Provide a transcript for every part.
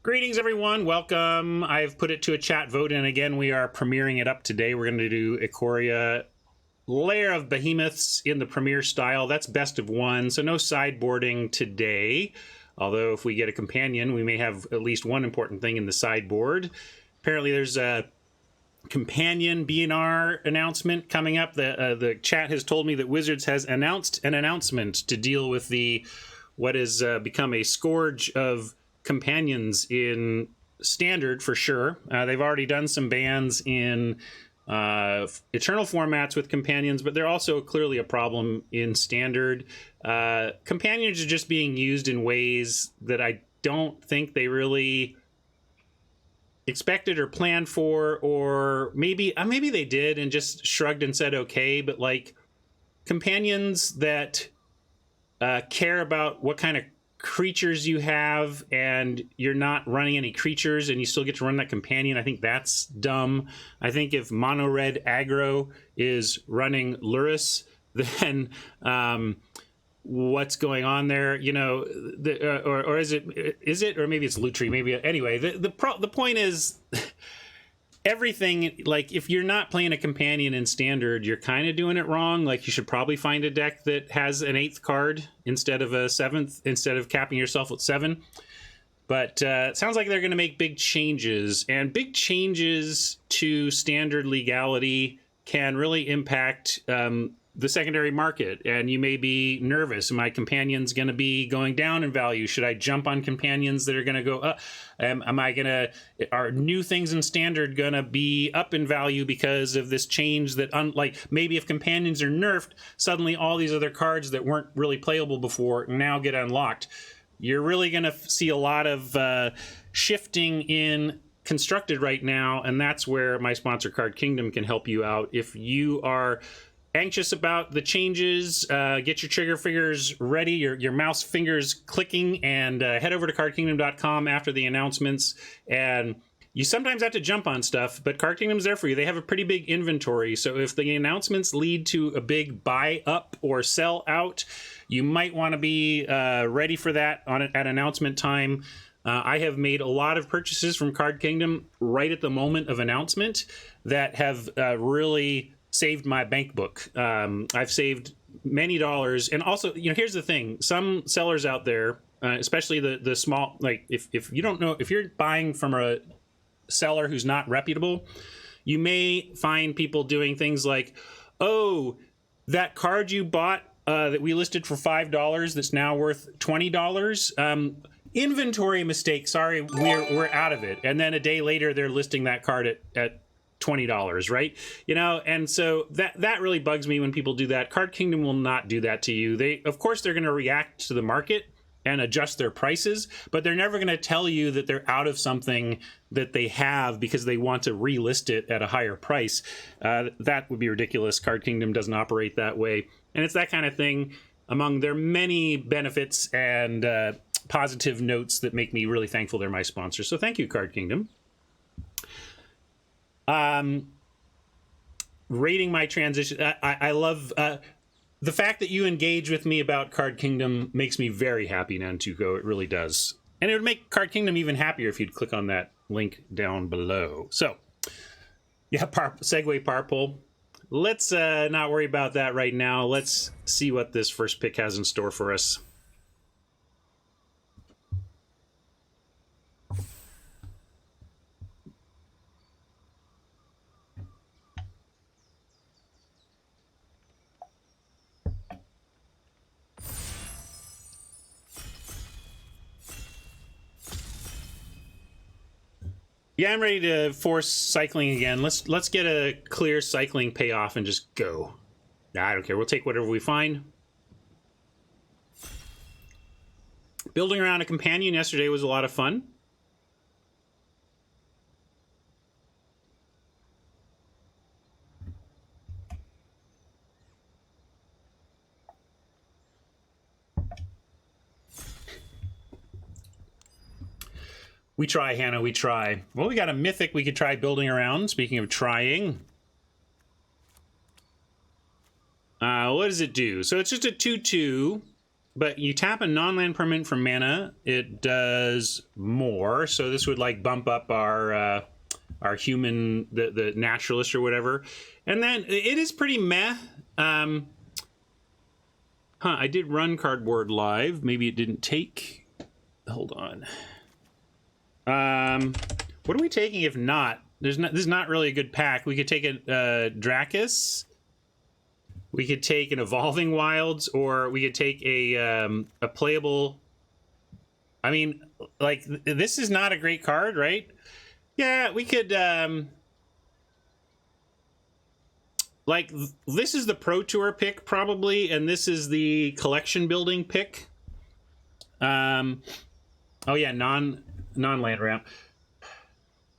Greetings, everyone. Welcome. I've put it to a chat vote, and again, we are premiering it up today. We're going to do Ikoria, Lair of Behemoths in the premiere style. That's best of one, so no sideboarding today. Although if we get a companion, we may have at least one important thing in the sideboard. Apparently, there's a companion BNR announcement coming up. The chat has told me that Wizards has announced an announcement to deal with what has become a scourge of companions in Standard for sure. They've already done some bans in Eternal formats with companions, but they're also clearly a problem in Standard. Companions are just being used in ways that I don't think they really expected or planned for, or maybe they did and just shrugged and said okay. But like companions that care about what kind of creatures you have, and you're not running any creatures and you still get to run that companion, I think that's dumb. I think if mono red aggro is running Luris, then what's going on there? You know, or is it, or maybe it's Lutri, maybe. Anyway, the point is everything, like if you're not playing a companion in Standard, you're kind of doing it wrong. Like you should probably find a deck that has an 8th card instead of a 7th, instead of capping yourself with 7. But it sounds like they're going to make big changes, and big changes to Standard legality can really impact the secondary market, and you may be nervous. My companion's going to be going down in value. Should I jump on companions that are going to go up? Are new things in Standard going to be up in value because of this change that, like maybe if companions are nerfed, suddenly all these other cards that weren't really playable before now get unlocked. You're really going to see a lot of shifting in Constructed right now, and that's where my sponsor Card Kingdom can help you out. If you are anxious about the changes, get your trigger fingers ready, your mouse fingers clicking, and head over to cardkingdom.com after the announcements. And you sometimes have to jump on stuff, but Card Kingdom's there for you. They have a pretty big inventory, so if the announcements lead to a big buy up or sell out, you might want to be ready for that at announcement time. I have made a lot of purchases from Card Kingdom right at the moment of announcement that have really saved my bank book. I've saved many dollars. And also, you know, here's the thing. Some sellers out there, especially the small, like if you don't know, if you're buying from a seller who's not reputable, you may find people doing things like, oh, that card you bought that we listed for $5 that's now worth $20. Inventory mistake. Sorry, we're out of it. And then a day later, they're listing that card at $20, right? You know, and so that really bugs me when people do that. Card Kingdom will not do that to you. Of course, they're going to react to the market and adjust their prices, but they're never going to tell you that they're out of something that they have because they want to relist it at a higher price. That would be ridiculous. Card Kingdom doesn't operate that way. And it's that kind of thing among their many benefits and positive notes that make me really thankful they're my sponsor. So thank you, Card Kingdom. Rating my transition. I love the fact that you engage with me about Card Kingdom makes me very happy, Nantuko. It really does. And it would make Card Kingdom even happier if you'd click on that link down below. So, yeah, segue Parpol. Let's not worry about that right now. Let's see what this first pick has in store for us. Yeah, I'm ready to force cycling again. Let's get a clear cycling payoff and just go. Nah, I don't care. We'll take whatever we find. Building around a companion yesterday was a lot of fun. We try, Hannah, we try. Well, we got a mythic we could try building around. Speaking of trying. What does it do? So it's just a 2/2. but you tap a non-land permanent for mana, it does more. So this would like bump up our human, the naturalist or whatever. And then it is pretty meh. I did run Cardboard live. Maybe it didn't take. Hold on. What are we taking if not? This is not really a good pack. We could take a Dracus. We could take an Evolving Wilds, or we could take a playable. I mean, like, this is not a great card, right? Yeah, we could. Like, this is the Pro Tour pick, probably, and this is the collection building pick. Oh, yeah, non-land ramp.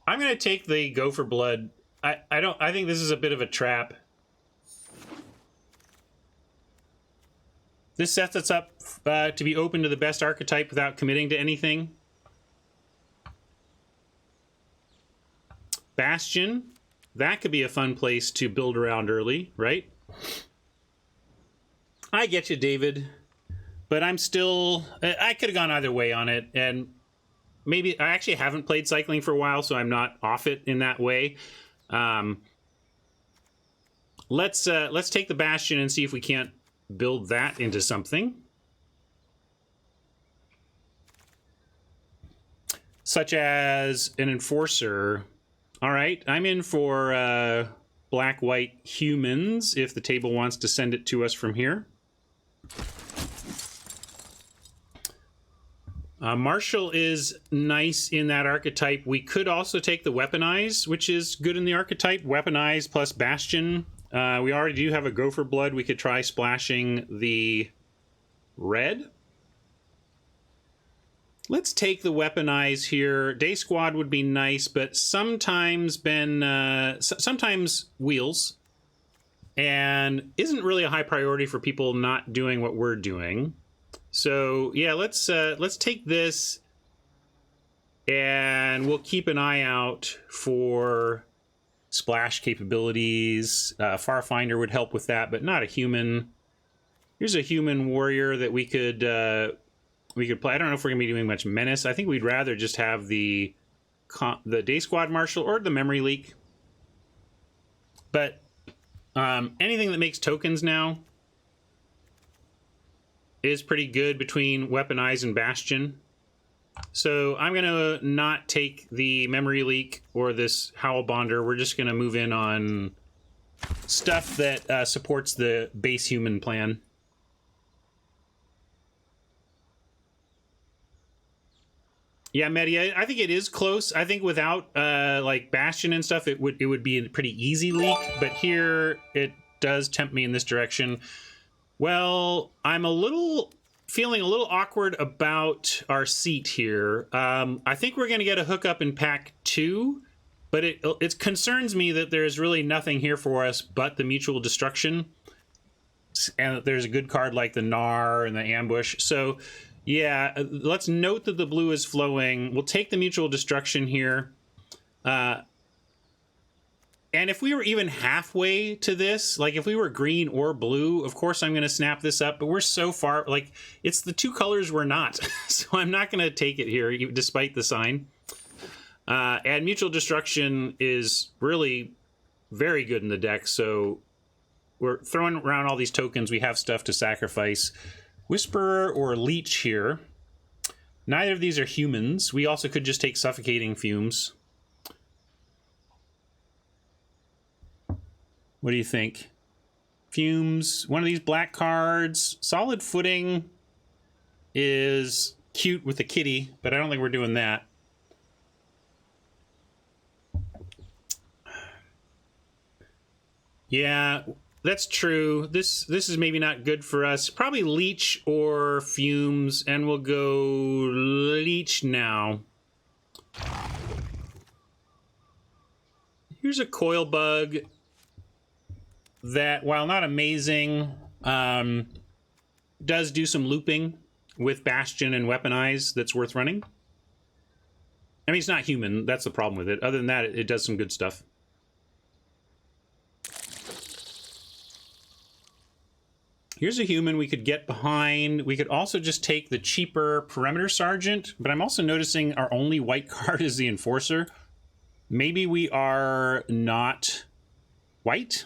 I'm going to take the Go for Blood. I think this is a bit of a trap. This sets us up to be open to the best archetype without committing to anything. Bastion. That could be a fun place to build around early, right? I get you, David. But I'm still... I could have gone either way on it. And maybe... I actually haven't played Cycling for a while, so I'm not off it in that way. Let's take the Bastion and see if we can't build that into something. Such as an Enforcer. All right, I'm in for black-white humans if the table wants to send it to us from here. Marshall is nice in that archetype. We could also take the Weaponize, which is good in the archetype. Weaponize plus Bastion. We already do have a Go for Blood. We could try splashing the red. Let's take the Weaponize here. Day Squad would be nice, but sometimes sometimes Wheels, and isn't really a high priority for people not doing what we're doing. So yeah, let's take this, and we'll keep an eye out for splash capabilities. Farfinder would help with that, but not a human. Here's a human warrior that we could play. I don't know if we're gonna be doing much menace. I think we'd rather just have the Day Squad Marshal or the Memory Leak. But anything that makes tokens now is pretty good between Weaponize and Bastion. So I'm gonna not take the Memory Leak or this Howl Bonder. We're just gonna move in on stuff that supports the base human plan. Yeah, Mehdi, I think it is close. I think without like Bastion and stuff, it would be a pretty easy leak. But here it does tempt me in this direction. Well, I'm feeling a little awkward about our seat here. I think we're going to get a hookup in pack 2, but it concerns me that there's really nothing here for us but the Mutual Destruction, and that there's a good card like the Gnar and the Ambush. So yeah, let's note that the blue is flowing. We'll take the Mutual Destruction here. And if we were even halfway to this, like if we were green or blue, of course I'm going to snap this up, but we're so far, like, it's the two colors we're not. So I'm not going to take it here, despite the sign. And Mutual Destruction is really very good in the deck, so we're throwing around all these tokens. We have stuff to sacrifice. Whisperer or Leech here. Neither of these are humans. We also could just take Suffocating Fumes. What do you think? Fumes, one of these black cards. Solid Footing is cute with a kitty, but I don't think we're doing that. Yeah, that's true. This is maybe not good for us. Probably Leech or Fumes, and we'll go Leech now. Here's a Coil Bug that, while not amazing, does do some looping with Bastion and Weaponize that's worth running. I mean, it's not human. That's the problem with it. Other than that, it does some good stuff. Here's a human we could get behind. We could also just take the cheaper Perimeter Sergeant, but I'm also noticing our only white card is the Enforcer. Maybe we are not white,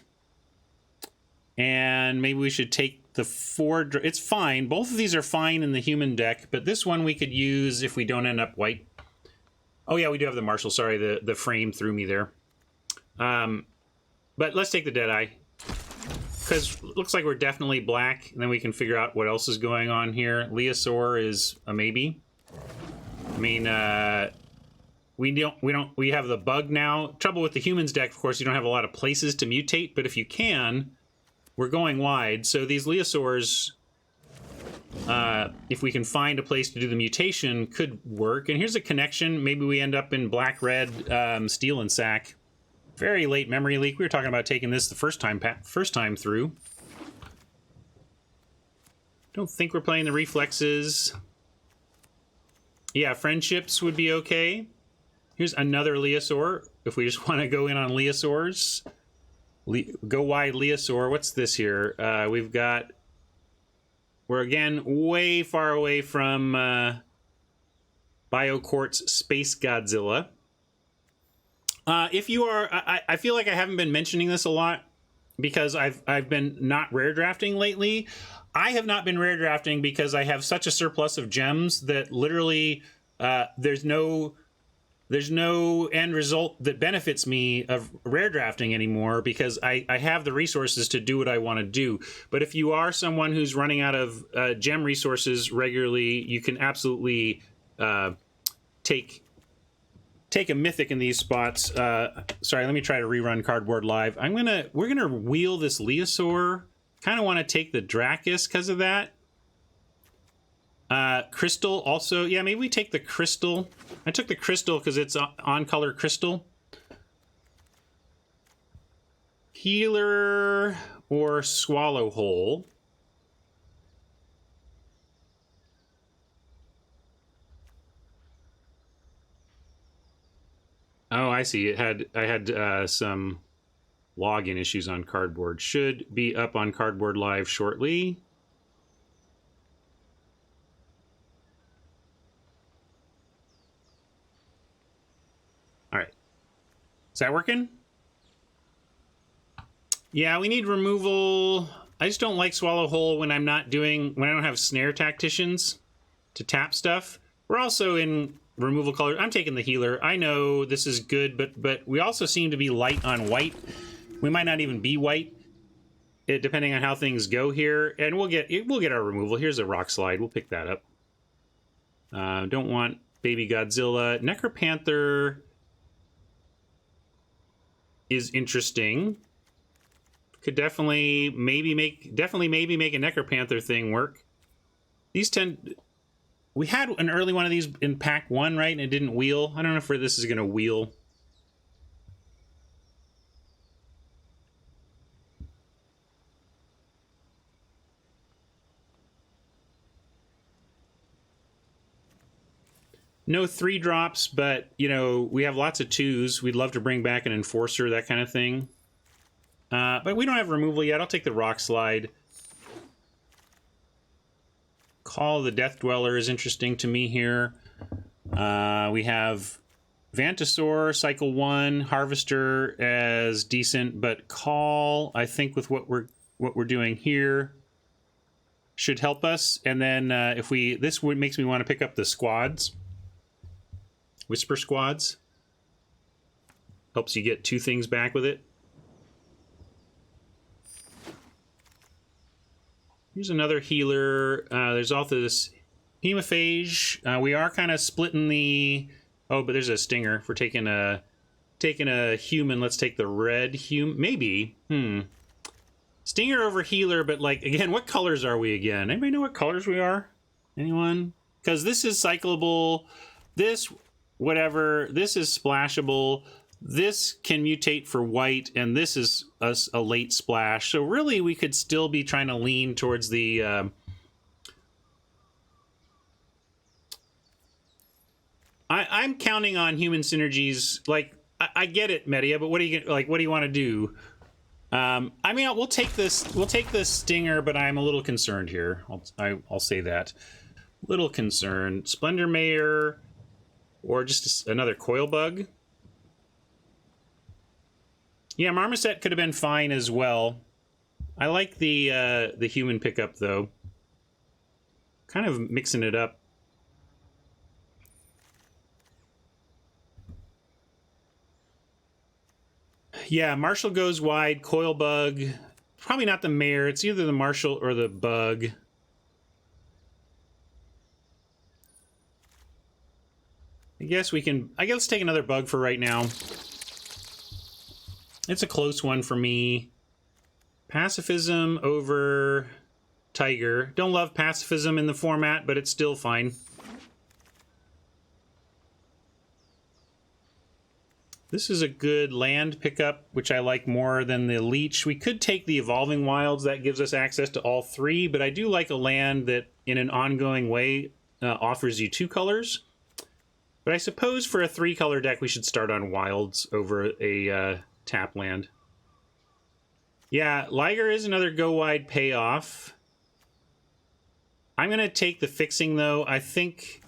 and maybe we should take the 4. It's fine. Both of these are fine in the human deck, but this one we could use if we don't end up white. Oh yeah, we do have the Marshal. Sorry, the frame threw me there. But let's take the Deadeye, because looks like we're definitely black, and then we can figure out what else is going on here. Leosaur is a maybe. I mean, we have the bug now. Trouble with the humans deck, of course, you don't have a lot of places to mutate, but if you can, we're going wide. So these Leosaurs, if we can find a place to do the mutation, could work. And here's a connection. Maybe we end up in black, red, steel, and sack. Very late memory leak. We were talking about taking this the first time through. Don't think we're playing the reflexes. Yeah, friendships would be okay. Here's another Leosaur. If we just want to go in on Leosaurs. Go wide Leosaur. What's this here? We're again way far away from BioQuartz Space Godzilla. If you are, I feel like I haven't been mentioning this a lot because I've been not rare drafting lately. I have not been rare drafting because I have such a surplus of gems that literally there's no end result that benefits me of rare drafting anymore because I have the resources to do what I want to do. But if you are someone who's running out of gem resources regularly, you can absolutely take a mythic in these spots. Sorry, let me try to rerun Cardboard Live. We're gonna wheel this Leosaur. Kind of want to take the Dracus because of that. Crystal also. Yeah, maybe we take the Crystal. I took the Crystal because it's on color Crystal. Healer or Swallow Hole. Oh, I see. I had some login issues on Cardboard. Should be up on Cardboard Live shortly. All right. Is that working? Yeah, we need removal. I just don't like Swallow Hole when I don't have Snare Tacticians to tap stuff. We're also in removal color. I'm taking the Healer. I know this is good, but we also seem to be light on white. We might not even be white, depending on how things go here. And we'll get our removal. Here's a Rock Slide. We'll pick that up. Don't want Baby Godzilla. Necropanther is interesting. Could definitely maybe make a Necropanther thing work. These tend. We had an early one of these in pack 1, right? And it didn't wheel. I don't know if this is going to wheel. No 3 drops, but, you know, we have lots of 2s. We'd love to bring back an Enforcer, that kind of thing. But we don't have removal yet. I'll take the Rock Slide. Call of the Death Dweller is interesting to me here. We have Vantasaur, Cycle 1, Harvester as decent, but Call, I think with what we're doing here, should help us. And then this makes me want to pick up the squads. Whisper Squads. Helps you get 2 things back with it. Here's another healer. There's also this Hemophage. We are kind of splitting the... Oh, but there's a Stinger. If we're taking a human, let's take the red human. Maybe. Stinger over healer, but like, again, what colors are we again? Anybody know what colors we are? Anyone? Because this is cyclable. This, whatever. This is splashable. This can mutate for white, and this is a late splash. So really, we could still be trying to lean towards the... I'm counting on human synergies. Like, I get it, Media, but what do you want to do? I mean, we'll take this. We'll take this stinger, but I'm a little concerned here. I'll say that. Little concerned. Splendor Mayor, or just another coil bug. Yeah, Marmoset could have been fine as well. I like the human pickup though. Kind of mixing it up. Yeah, Marshall goes wide, coil bug. Probably not the mayor. It's either the Marshall or the bug. I guess let's take another bug for right now. It's a close one for me. Pacifism over Tiger. Don't love pacifism in the format, but it's still fine. This is a good land pickup, which I like more than the Leech. We could take the Evolving Wilds. That gives us access to all three, but I do like a land that, in an ongoing way, offers you 2 colors. But I suppose for a 3-color deck, we should start on Wilds over a tap land. Yeah, Liger is another go-wide payoff. I'm going to take the fixing, though. I think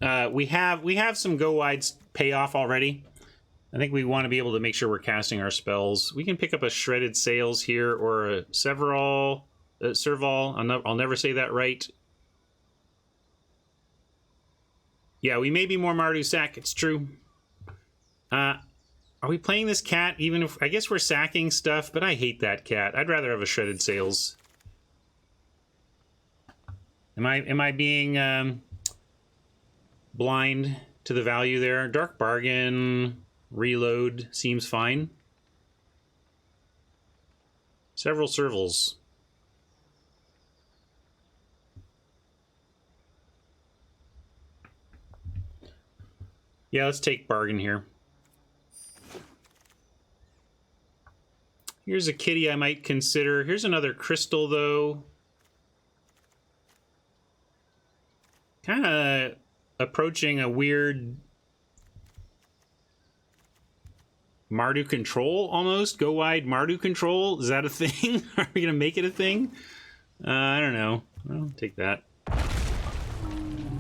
we have some go-wides payoff already. I think we want to be able to make sure we're casting our spells. We can pick up a Shredded Sails here, or a Serval. I'll never say that right. Yeah, we may be more Mardu sack. It's true. Are we playing this cat? Even if I guess we're sacking stuff, but I hate that cat. I'd rather have a Shredded Sails. Am I being blind to the value there? Dark Bargain, reload seems fine. Several Servals. Yeah, let's take Bargain here. Here's a kitty I might consider. Here's another crystal, though. Kind of approaching a weird Mardu control, almost. Go wide Mardu control. Is that a thing? Are we going to make it a thing? I don't know. I'll take that.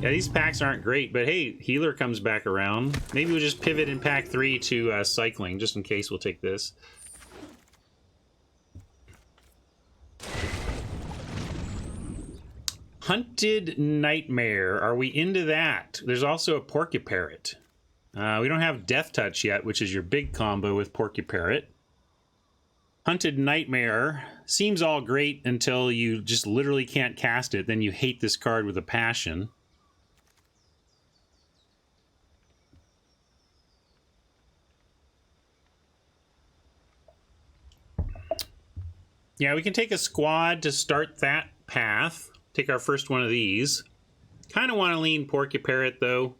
Yeah, these packs aren't great, but hey, Healer comes back around. Maybe we'll just pivot in pack 3 to Cycling, just in case. We'll take this. Hunted Nightmare. Are we into that? There's also a Porcuparrot. We don't have Death Touch yet, which is your big combo with Porcuparrot. Hunted Nightmare seems all great until you just literally can't cast it. Then you hate this card with a passion. Yeah, we can take a squad to start that path. Take our first one of these. Kind of want to lean Porcuparrot, though.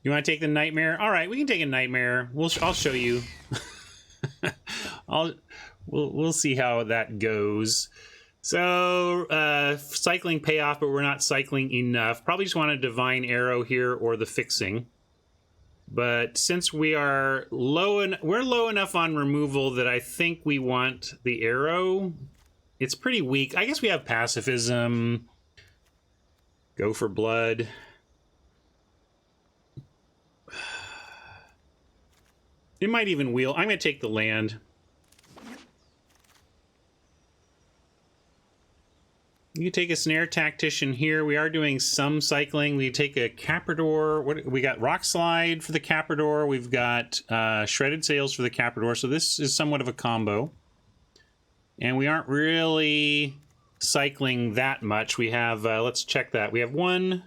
You want to take the Nightmare? All right, we can take a Nightmare. I'll show you. We'll see how that goes. So, cycling payoff, but we're not cycling enough. Probably just want a Divine Arrow here or the Fixing. But since we're low enough on removal that I think we want the Arrow. It's pretty weak. I guess we have Pacifism. Go for Blood. It might even wheel. I'm going to take the land. You can take a Snare Tactician here. We are doing some cycling. We take a Caprador. We got Rock Slide for the Caprador. We've got Shredded Sails for the Caprador. So this is somewhat of a combo. And we aren't really cycling that much. We have, let's check that. We have one,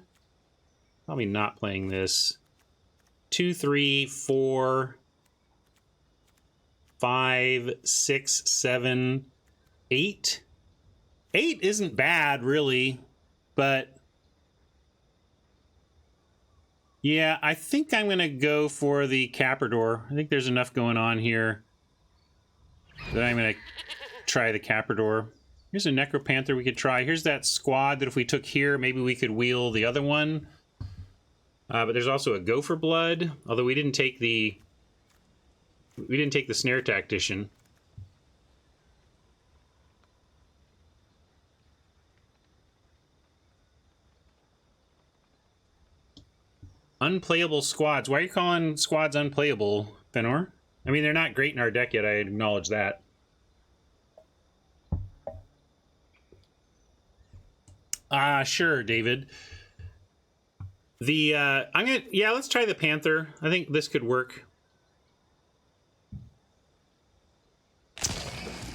probably not playing this. 2, 3, 4, 5, 6, 7, 8. 8 isn't bad, really, but yeah, I think I'm going to go for the Caprador. I think there's enough going on here that I'm going to try the Caprador. Here's a Necropanther we could try. Here's that squad that if we took here, maybe we could wheel the other one. But there's also a Gopher Blood, although we didn't take the Snare Tactician. Unplayable squads. Why are you calling squads unplayable, Fenor? I mean, they're not great in our deck yet, I acknowledge that. Sure, David. The let's try the Panther. I think this could work.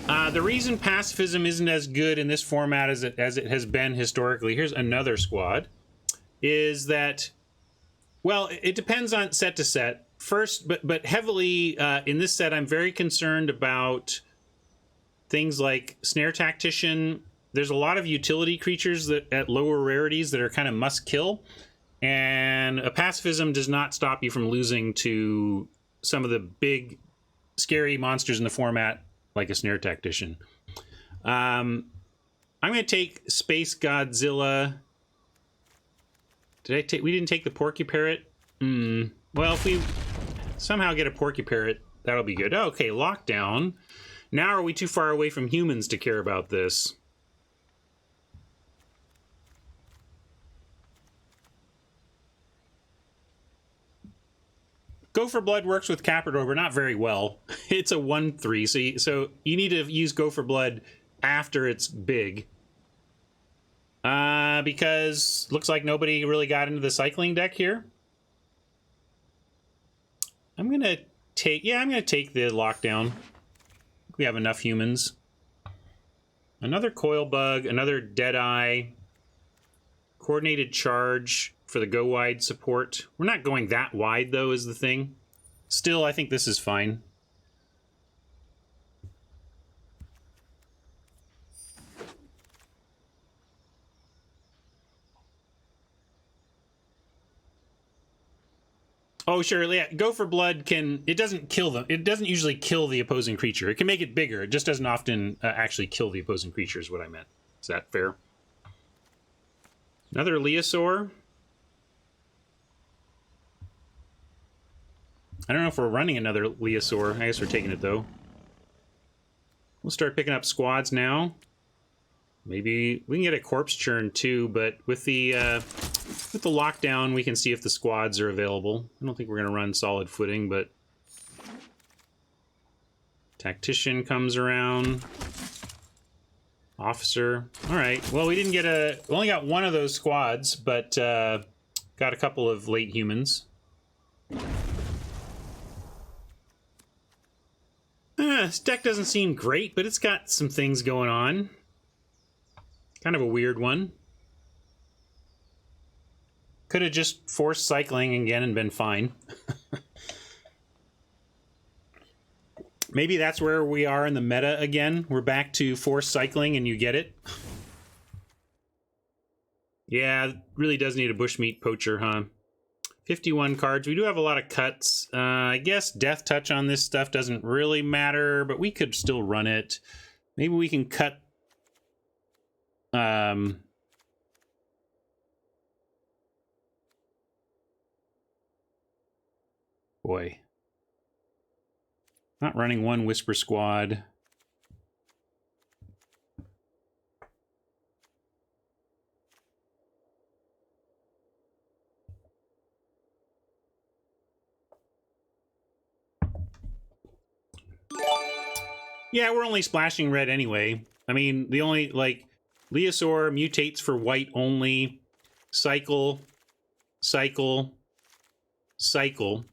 The reason pacifism isn't as good in this format as it has been historically, here's another squad, is that, well, it depends on set to set. First, but heavily in this set, I'm very concerned about things like Snare Tactician. There's a lot of utility creatures that at lower rarities that are kind of must kill, and a pacifism does not stop you from losing to some of the big, scary monsters in the format, like a Snare Tactician. I'm going to take Space Godzilla. We didn't take the Porky Parrot? Well, if we somehow get a Porky Parrot, that'll be good. Okay, Lockdown. Now are we too far away from humans to care about this? Gopher Blood works with Caprador, but not very well. It's a 1/3, so you need to use Gopher Blood after it's big. Because looks like nobody really got into the cycling deck here. I'm gonna take the Lockdown. We have enough humans. Another Coil Bug, another Deadeye, Coordinated Charge for the go wide support. We're not going that wide, though, is the thing. Still, I think this is fine. Oh, sure, yeah. Gopher Blood it doesn't kill them. It doesn't usually kill the opposing creature. It can make it bigger. It just doesn't often actually kill the opposing creature, is what I meant. Is that fair? Another Leosaur. I don't know if we're running another Leosaur. I guess we're taking it, though. We'll start picking up squads now. Maybe we can get a Corpse Churn, too, but with the Lockdown, we can see if the squads are available. I don't think we're going to run Solid Footing, but... Tactician comes around. Officer. All right. Well, we didn't get we only got one of those squads, but got a couple of late humans. This deck doesn't seem great, but it's got some things going on. Kind of a weird one. Could have just forced cycling again and been fine. Maybe that's where we are in the meta again. We're back to forced cycling and you get it. Yeah, really does need a Bushmeat Poacher, huh? 51 cards. We do have a lot of cuts. I guess Death Touch on this stuff doesn't really matter, but we could still run it. Maybe we can cut... Boy. Not running one Whisper Squad. Yeah, we're only splashing red anyway. I mean, the only, like, Leosaur mutates for white only. Cycle. Cycle. Cycle.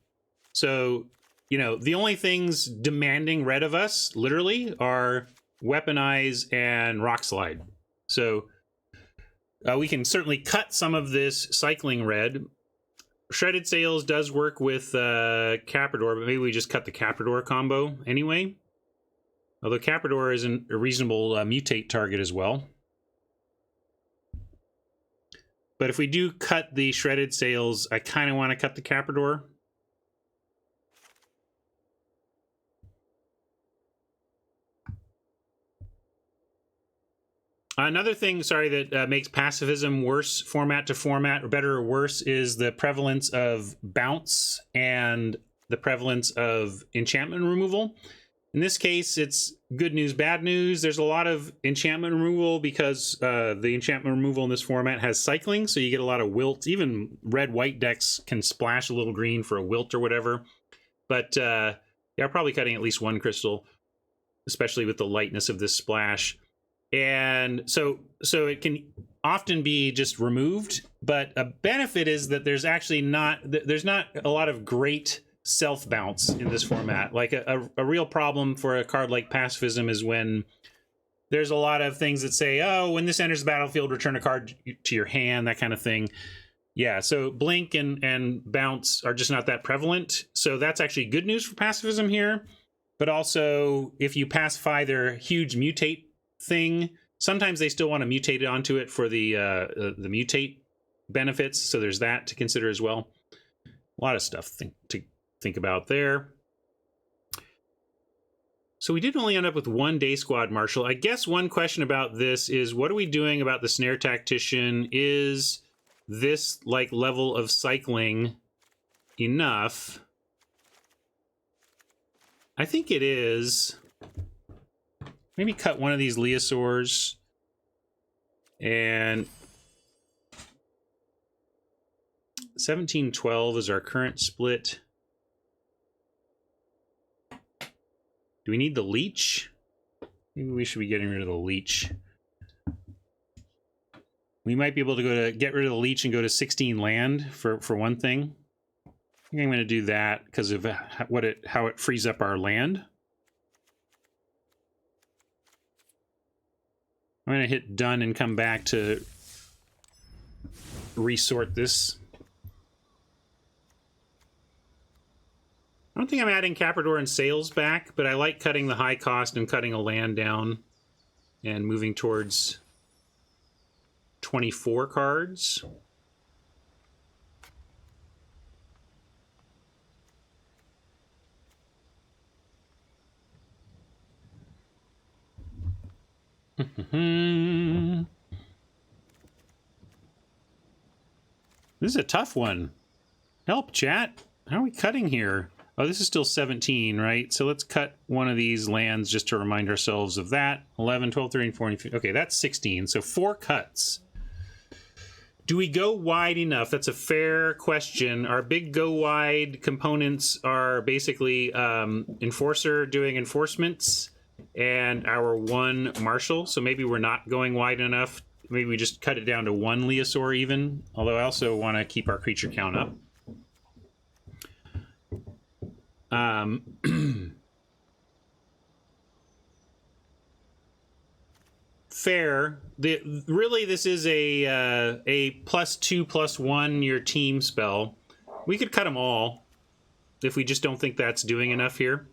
So, you know, the only things demanding red of us, literally, are Weaponize and Rock Slide. So, we can certainly cut some of this cycling red. Shredded Sails does work with Caprador, but maybe we just cut the Caprador combo anyway. Although Caprador is a reasonable mutate target as well. But if we do cut the Shredded Sails, I kind of want to cut the Caprador. Another thing, sorry, that makes pacifism worse format to format, or better or worse, is the prevalence of bounce and the prevalence of enchantment removal. In this case, it's good news, bad news. There's a lot of enchantment removal because the enchantment removal in this format has cycling, so you get a lot of wilt. Even red-white decks can splash a little green for a wilt or whatever. But yeah, probably cutting at least one crystal, especially with the lightness of this splash. And so it can often be just removed, but a benefit is that there's actually not a lot of great self bounce in this format. Like a real problem for a card like Pacifism is when there's a lot of things that say, oh, when this enters the battlefield, return a card to your hand, that kind of thing. Yeah, so blink and bounce are just not that prevalent. So that's actually good news for Pacifism here. But also, if you pacify their huge mutate thing, sometimes they still want to mutate it onto it for the mutate benefits. So there's that to consider as well. A lot of stuff to think about there. So we did only end up with one day squad marshal. I guess one question about this is, what are we doing about the snare tactician? Is this like level of cycling enough? I think it is. Maybe cut one of these Leosaurs. And 1712 is our current split. Do we need the leech? Maybe we should be getting rid of the leech. We might be able to get rid of the leech and go to 16 land for one thing. I think I'm going to do that because of how it frees up our land. I'm going to hit done and come back to resort this. I don't think I'm adding Caprador and Sails back, but I like cutting the high cost and cutting a land down and moving towards 24 cards. This is a tough one. Help, chat. How are we cutting here? Oh, this is still 17, right? So let's cut one of these lands just to remind ourselves of that. 11, 12, 13, 14, 15. Okay, that's 16. So 4 cuts. Do we go wide enough? That's a fair question. Our big go wide components are basically Enforcer doing enforcements and our 1 Marshal. So maybe we're not going wide enough. Maybe we just cut it down to 1 Leosaur even. Although I also want to keep our creature count up. Fair. Really, this is a +2/+1 your team spell. We could cut them all if we just don't think that's doing enough here.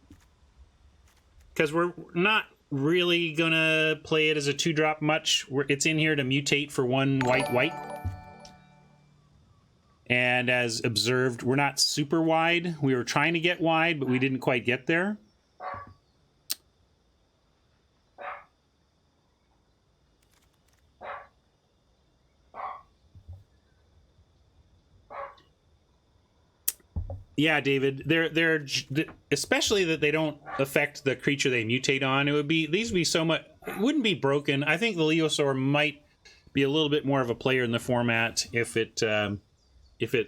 Because we're not really gonna play it as a 2-drop much. It's in here to mutate for 1 white. And as observed, we're not super wide. We were trying to get wide, but we didn't quite get there. Yeah, David, they're especially that they don't affect the creature they mutate on. These would be so much. It wouldn't be broken. I think the Leosaur might be a little bit more of a player in the format if it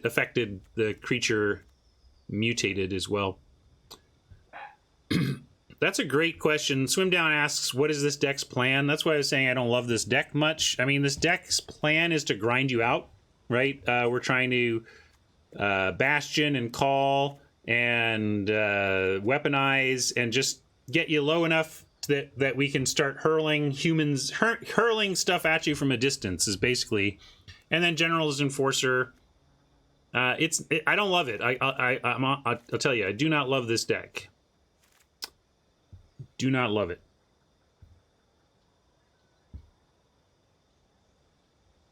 affected the creature mutated as well. That's a great question. Swimdown asks, what is this deck's plan? That's why I was saying I don't love this deck much. I mean, this deck's plan is to grind you out, right? We're trying to Bastion and Call and weaponize and just get you low enough that we can start hurling stuff at you from a distance is basically. And then General's Enforcer. I don't love it. I'll tell you, I do not love this deck. Do not love it.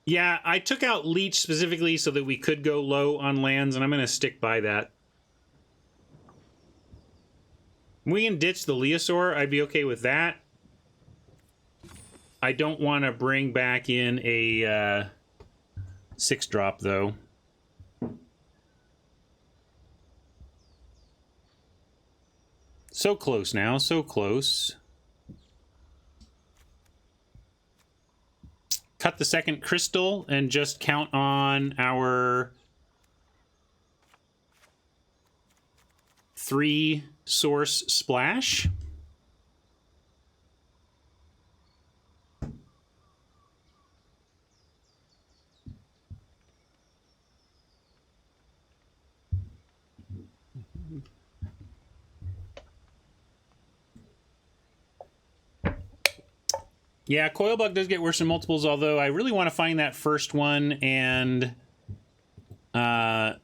Yeah, I took out Leech specifically so that we could go low on lands, and I'm going to stick by that. We can ditch the Leosaur. I'd be okay with that. I don't want to bring back in a 6-drop, though. So close now, so close. Cut the second crystal and just count on our 3 source splash. Yeah, Coilbug does get worse in multiples, although I really want to find that first one, and oh,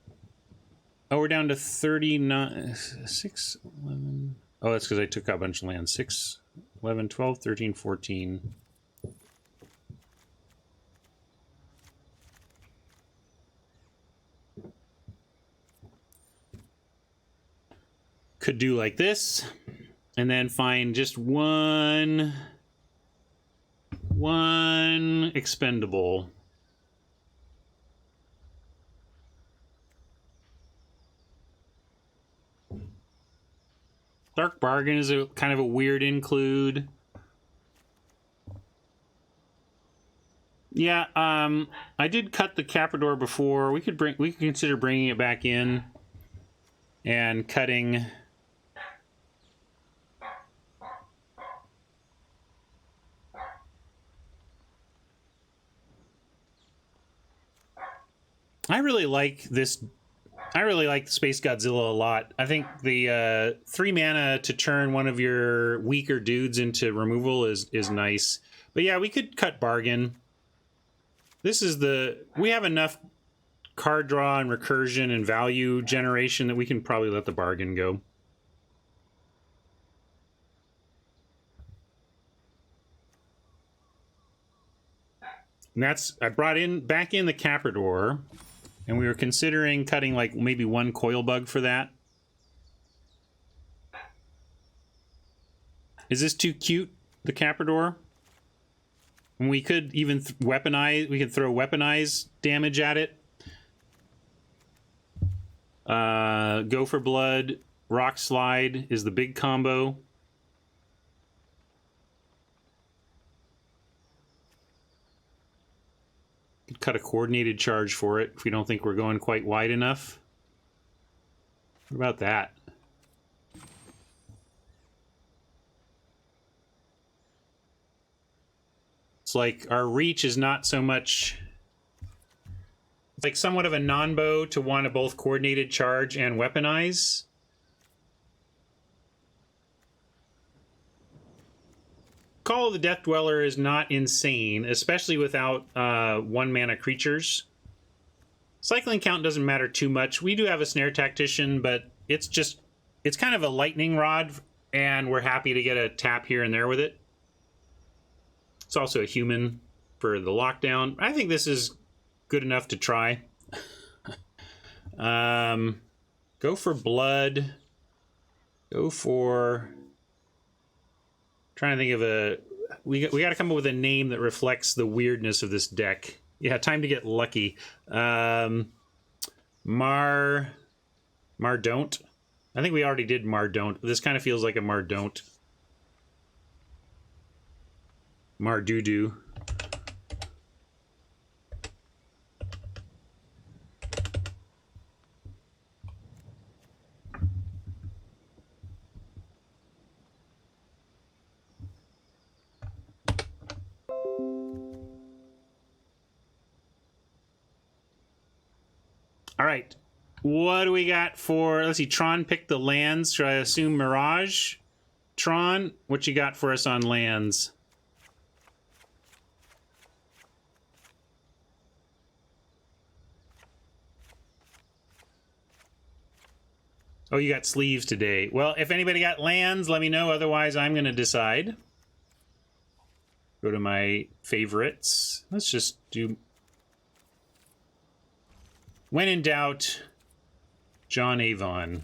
we're down to 39, 6, 11. Oh, that's because I took out a bunch of land. 6, 11, 12, 13, 14. Could do like this, and then find just one expendable. Dark Bargain is a kind of a weird include. Yeah, I did cut the Caprador before. We could consider bringing it back in and cutting. I really like this. I really like the Space Godzilla a lot. I think the 3 mana to turn one of your weaker dudes into removal is nice. But yeah, we could cut Bargain. This is we have enough card draw and recursion and value generation that we can probably let the Bargain go. And I brought back in the Caprador. And we were considering cutting like maybe 1 Coilbug for that. Is this too cute, the Caprador? And we could even weaponize. We could throw weaponize damage at it. Go for Blood. Rock Slide is the big combo. Could cut a coordinated charge for it if we don't think we're going quite wide enough. What about that? It's like our reach is not so much... It's like somewhat of a non-bow to want to both coordinated charge and weaponize. Call of the Death Dweller is not insane, especially without 1-mana creatures. Cycling count doesn't matter too much. We do have a Snare Tactician, but it's kind of a lightning rod, and we're happy to get a tap here and there with it. It's also a human for the lockdown. I think this is good enough to try. Go for Blood. Go for... Trying to think of we got to come up with a name that reflects the weirdness of this deck. Yeah, time to get lucky. Mardon't. I think we already did Mardon't. This kind of feels like a Mardon't. Mardoodoo. All right, what do we got for, let's see, Tron picked the lands. Should I assume Mirage? Tron, what you got for us on lands? Oh, you got sleeves today. Well, if anybody got lands, let me know. Otherwise, I'm going to decide. Go to my favorites. Let's just do... When in doubt, John Avon.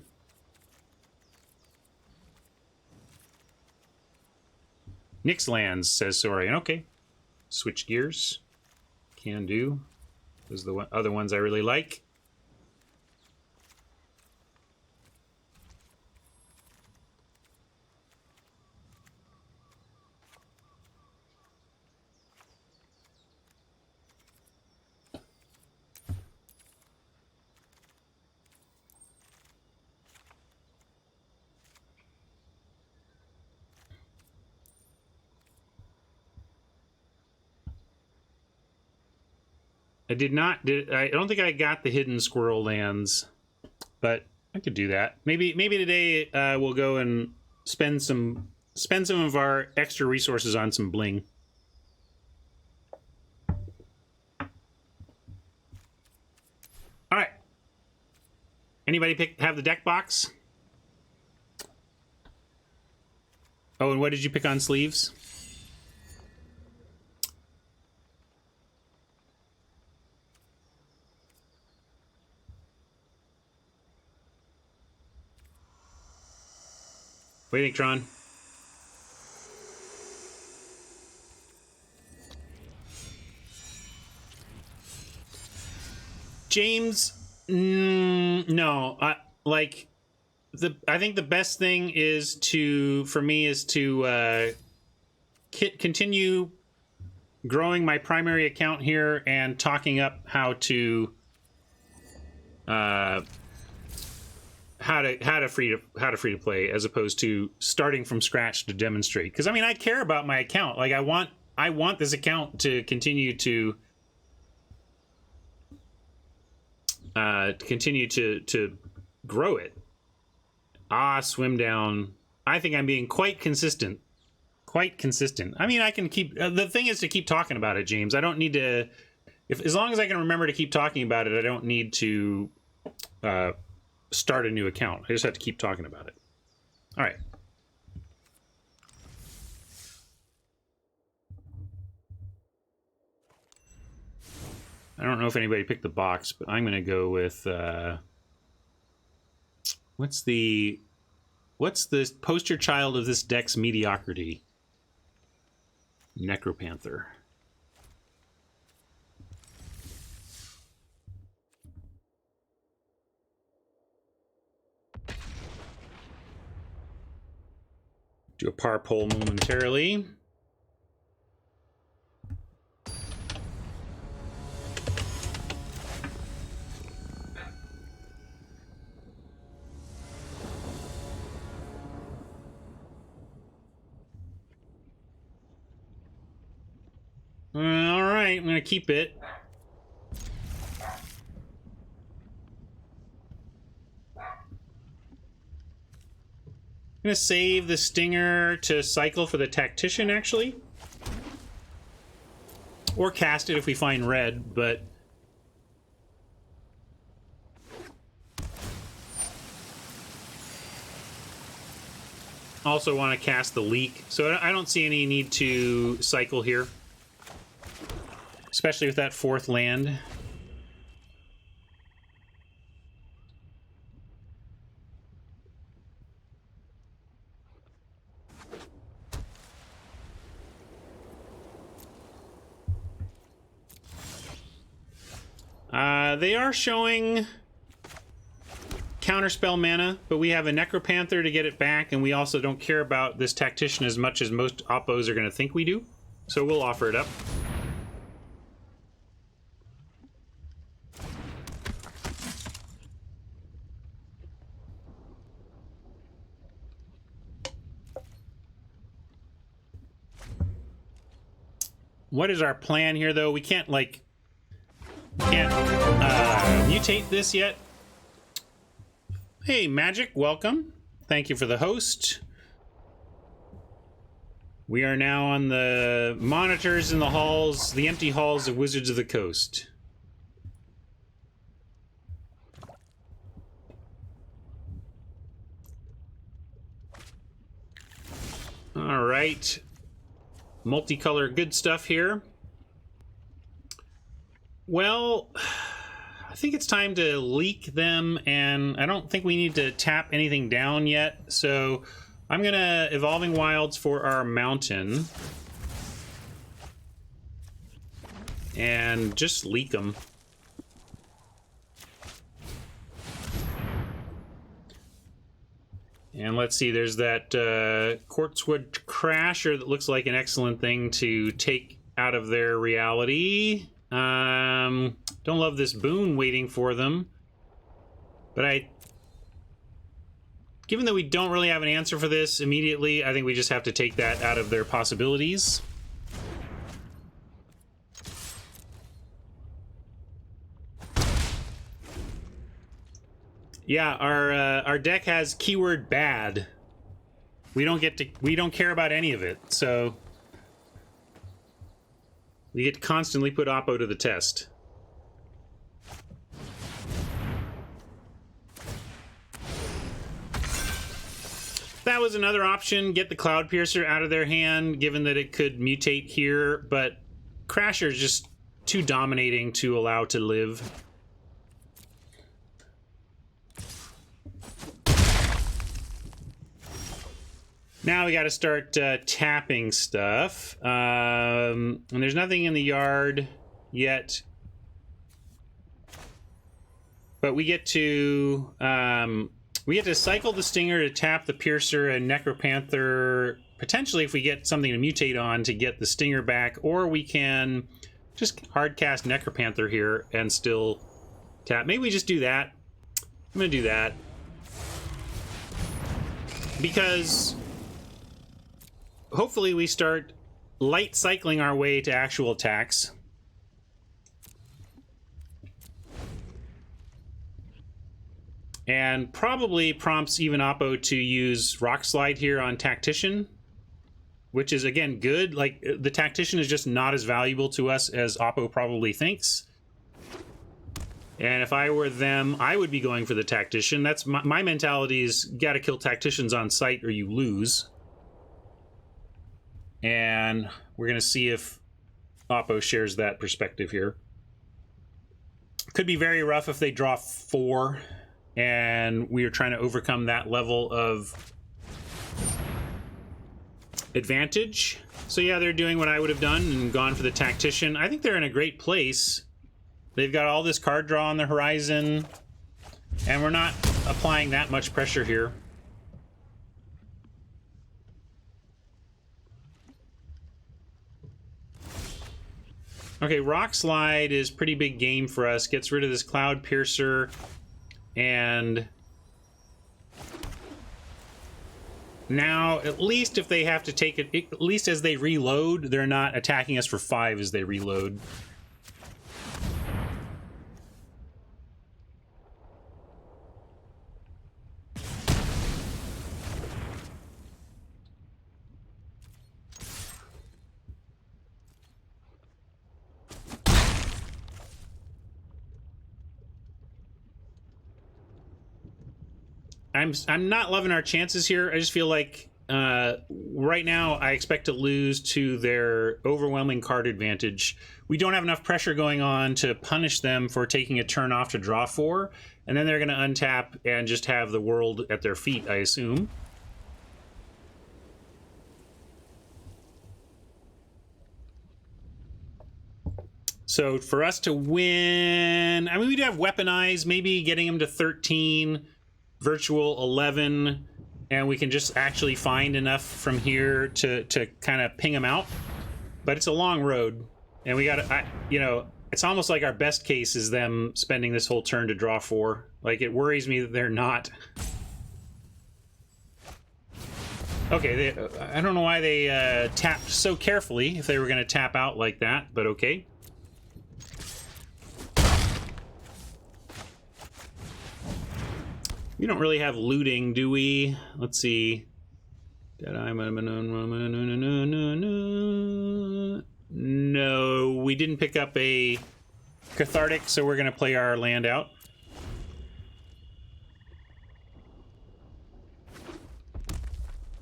Nick's lands, says Sorian. Okay, switch gears. Can do. Those are the other ones I really like. I don't think I got the hidden squirrel lands, but I could do that. Maybe today we'll go and spend some of our extra resources on some bling. All right. Anybody have the deck box? Oh, and what did you pick on sleeves? What do you think, Tron? James, no. I think the best thing is to continue growing my primary account here and talking up how to free to play, as opposed to starting from scratch to demonstrate. Because I mean, I care about my account. Like I want this account to continue to grow it. Swim down. I think I'm being quite consistent. I mean, I can keep. The thing is to keep talking about it, James. I don't need to. As long as I can remember to keep talking about it, I don't need to start a new account. I just have to keep talking about it. All right. I don't know if anybody picked the box, but I'm going to go with what's the poster child of this deck's mediocrity? Necropanther. Do a par poll momentarily. All right, I'm going to keep it. I'm going to save the Stinger to cycle for the Tactician, actually. Or cast it if we find red, but... also want to cast the Leak, so I don't see any need to cycle here. Especially with that fourth land. They are showing counterspell mana, but we have a Necropanther to get it back, and we also don't care about this Tactician as much as most oppos are going to think we do. So we'll offer it up. What is our plan here, though? We can't, like... mutate this yet. Hey, Magic, welcome. Thank you for the host. We are now on the monitors in the halls, the empty halls of Wizards of the Coast. All right. Multicolor good stuff here. Well, I think it's time to leak them, and I don't think we need to tap anything down yet, so I'm gonna Evolving Wilds for our mountain. and just leak them. And let's see, there's that Quartzwood Crasher that looks like an excellent thing to take out of their reality. Don't love this boon waiting for them. But given that we don't really have an answer for this immediately, I think we just have to take that out of their possibilities. Yeah, our deck has keyword bad. We don't care about any of it, so we get to constantly put Oppo to the test. That was another option, get the Cloud Piercer out of their hand, given that it could mutate here, but Crasher is just too dominating to allow to live. Now we got to start tapping stuff. And there's nothing in the yard yet. But we get to cycle the Stinger to tap the Piercer and Necropanther, potentially if we get something to mutate on to get the Stinger back, or we can just hard cast Necropanther here and still tap. Maybe we just do that. I'm going to do that. Because hopefully we start light cycling our way to actual attacks. And probably prompts even Oppo to use Rock Slide here on Tactician, which is, again, good. Like, the Tactician is just not as valuable to us as Oppo probably thinks. And if I were them, I would be going for the Tactician. That's my mentality is, gotta kill Tacticians on sight or you lose. And we're going to see if Oppo shares that perspective here. Could be very rough if they draw 4 and we are trying to overcome that level of advantage. So yeah, they're doing what I would have done and gone for the Tactician. I think they're in a great place. They've got all this card draw on the horizon, and we're not applying that much pressure here. Okay, Rock Slide is pretty big game for us. Gets rid of this Cloud Piercer, and now, at least if they have to take it, at least as they reload, they're not attacking us for 5 as they reload. I'm not loving our chances here. I just feel like right now I expect to lose to their overwhelming card advantage. We don't have enough pressure going on to punish them for taking a turn off to draw 4, and then they're going to untap and just have the world at their feet, I assume. So for us to win, I mean, we do have Weaponize, maybe getting them to 13, Virtual 11, and we can just actually find enough from here to kind of ping them out. But it's a long road, and we got to, you know, it's almost like our best case is them spending this whole turn to draw 4. Like, it worries me that they're not. Okay, I don't know why they tapped so carefully if they were going to tap out like that, but okay. We don't really have looting, do we? Let's see. No, we didn't pick up a Cathartic, so we're going to play our land out.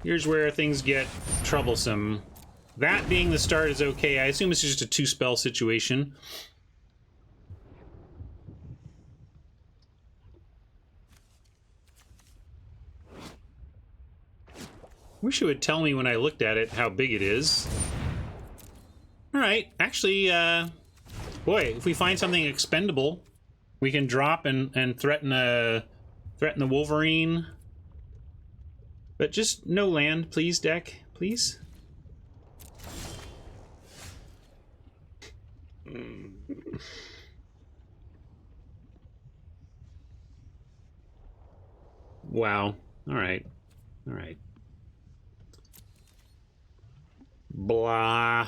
Here's where things get troublesome. That being the start is okay. I assume it's just a 2-spell situation. Wish it would tell me when I looked at it how big it is. Alright, actually, Boy, if we find something expendable, we can drop and threaten the Wolverine. But just no land, please, deck. Please. Wow. All right. All right. Blah.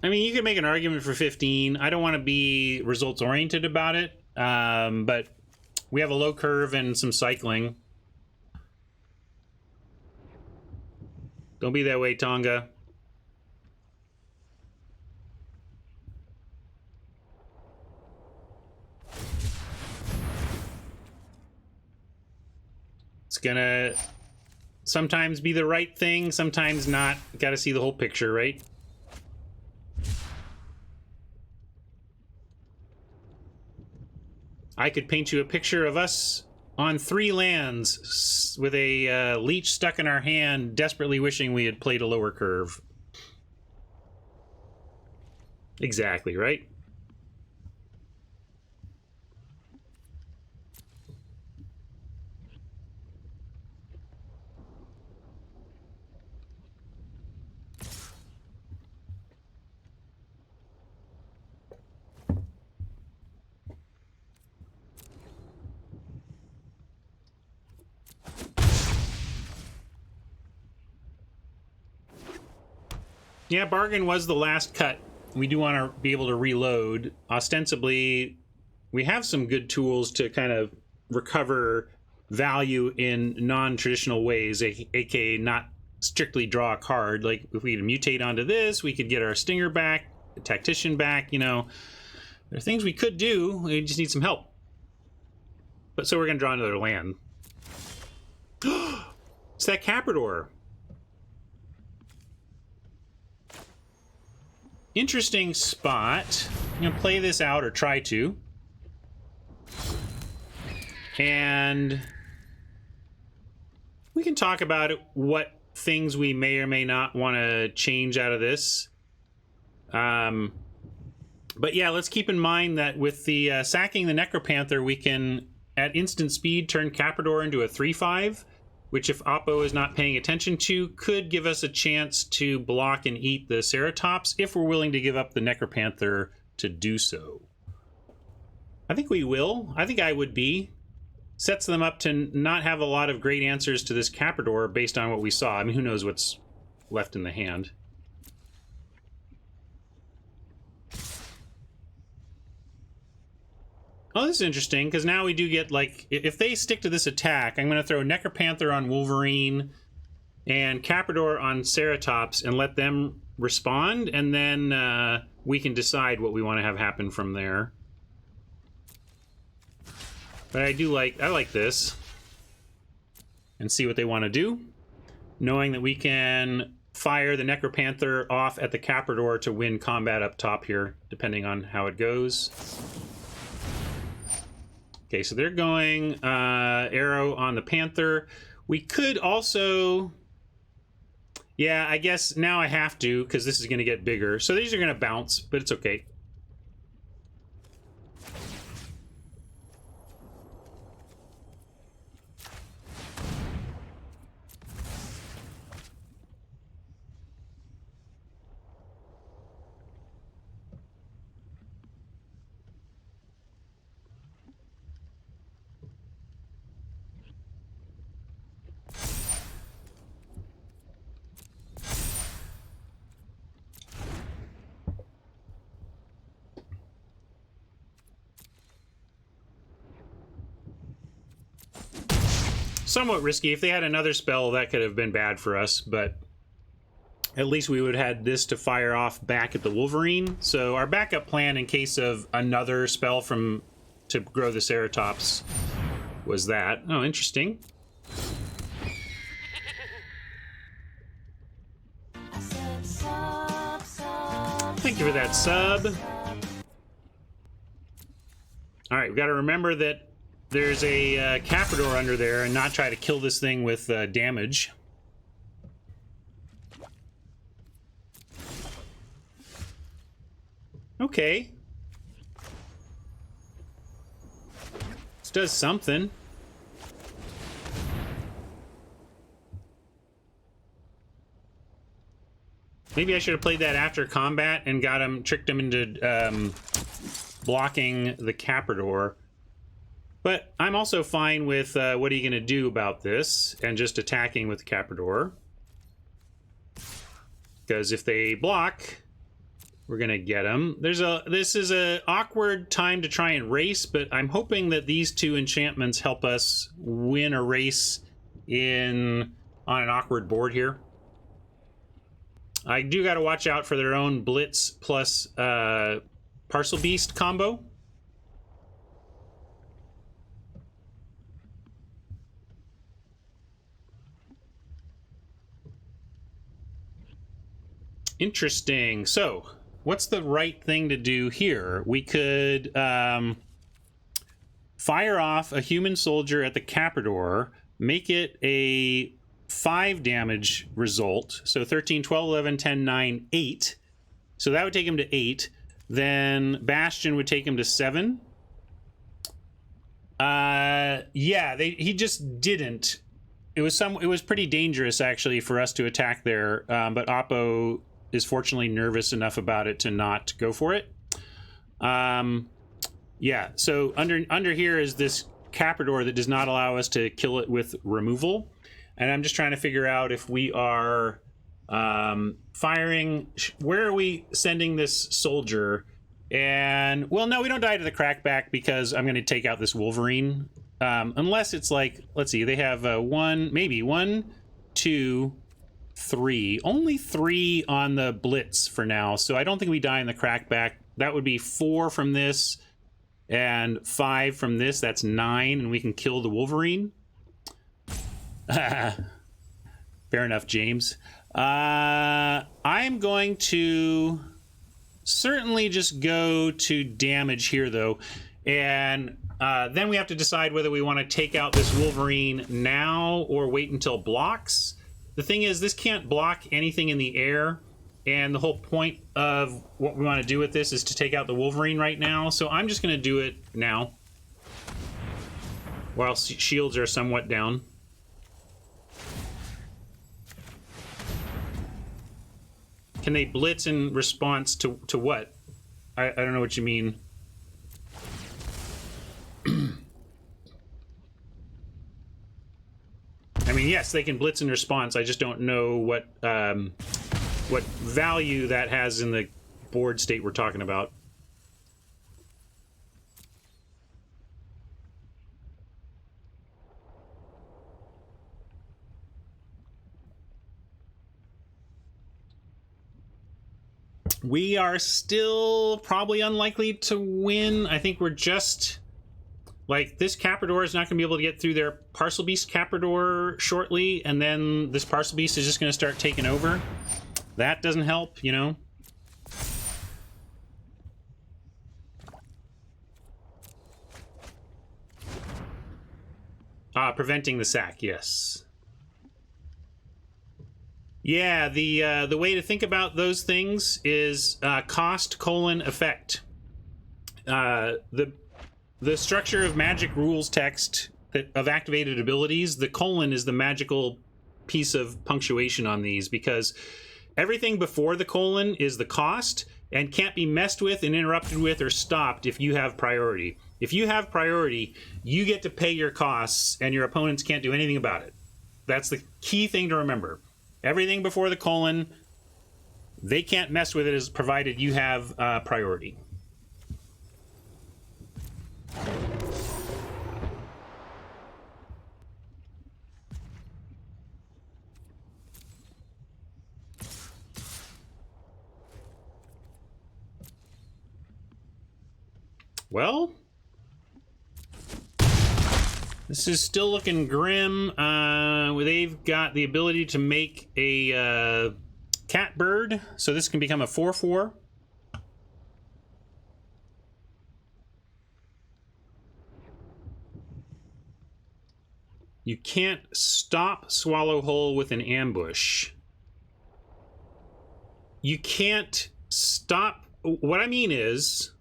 I mean, you could make an argument for 15. I don't want to be results oriented about it, but we have a low curve and some cycling. Don't be that way, Tonga. It's gonna sometimes be the right thing, sometimes not. Got to see the whole picture, right? I could paint you a picture of us on 3 lands with a leech stuck in our hand, desperately wishing we had played a lower curve. Exactly, right? Yeah, bargain was the last cut. We do want to be able to reload. Ostensibly, we have some good tools to kind of recover value in non-traditional ways, aka not strictly draw a card. Like, if we could mutate onto this, we could get our Stinger back, the Tactician back, you know. There are things we could do, we just need some help. But so we're going to draw another land. It's that Caprador. Interesting spot. I'm going to play this out, or try to. And we can talk about it, what things we may or may not want to change out of this. But yeah, let's keep in mind that with the sacking the Necropanther, we can, at instant speed, turn Caprador into a 3/5, which, if Oppo is not paying attention to, could give us a chance to block and eat the Ceratops if we're willing to give up the Necropanther to do so. I think we will. I think I would be. Sets them up to not have a lot of great answers to this Caprador based on what we saw. I mean, who knows what's left in the hand. Oh, this is interesting, because now we do get, like, if they stick to this attack, I'm going to throw Necropanther on Wolverine and Caprador on Ceratops and let them respond, and then we can decide what we want to have happen from there. But I like this. And see what they want to do, knowing that we can fire the Necropanther off at the Caprador to win combat up top here, depending on how it goes. Okay, so they're going arrow on the Panther. We could also... Yeah, I guess now I have to, because this is going to get bigger. So these are going to bounce, but it's okay. Somewhat risky. If they had another spell, that could have been bad for us, but at least we would have had this to fire off back at the Wolverine. So our backup plan in case of another spell to grow the Ceratops was that. Oh, interesting. Thank you for that sub. All right, we got to remember that there's a Caprador under there and not try to kill this thing with damage. Okay. This does something. Maybe I should have played that after combat and got him, tricked him into blocking the Caprador. But I'm also fine with what are you going to do about this and just attacking with the Caprador. Because if they block, we're going to get them. This is an awkward time to try and race, but I'm hoping that these two enchantments help us win a race on an awkward board here. I do got to watch out for their own Blitz plus Parcel Beast combo. Interesting. So, what's the right thing to do here? We could fire off a human soldier at the Caprador, make it a 5 damage result. So 13, 12, 11, 10, 9, 8. So that would take him to 8. Then Bastion would take him to 7. Yeah, he just didn't. It was pretty dangerous actually for us to attack there, but Oppo is fortunately nervous enough about it to not go for it. Yeah, so under here is this Caprador that does not allow us to kill it with removal. And I'm just trying to figure out if we are firing... Where are we sending this soldier? And, well, no, we don't die to the Crackback because I'm going to take out this Wolverine. Unless it's like, let's see, they have 1, 2, 3. Only 3 on the Blitz for now, so I don't think we die in the Crackback. That would be 4 from this and 5 from this. That's 9, and we can kill the Wolverine. Fair enough, James. I'm going to certainly just go to damage here, though, and then we have to decide whether we want to take out this Wolverine now or wait until blocks. The thing is, this can't block anything in the air, and the whole point of what we want to do with this is to take out the Wolverine right now, so I'm just going to do it now while shields are somewhat down. Can they blitz in response to what? I don't know what you mean. I mean, yes, they can blitz in response. I just don't know what value that has in the board state we're talking about. We are still probably unlikely to win. I think we're just... Like, this Caprador is not going to be able to get through their Parcel Beast Caprador shortly, and then this Parcel Beast is just going to start taking over. That doesn't help, you know? Preventing the sack, yes. Yeah, the way to think about those things is cost : effect. The structure of magic rules text of activated abilities, the colon is the magical piece of punctuation on these, because everything before the colon is the cost and can't be messed with and interrupted with or stopped if you have priority. If you have priority, you get to pay your costs and your opponents can't do anything about it. That's the key thing to remember. Everything before the colon, they can't mess with it as provided you have priority. Well, this is still looking grim. They've got the ability to make a cat bird, so this can become a 4/4. You can't stop Swallow Hole with an ambush. You can't stop what I mean is,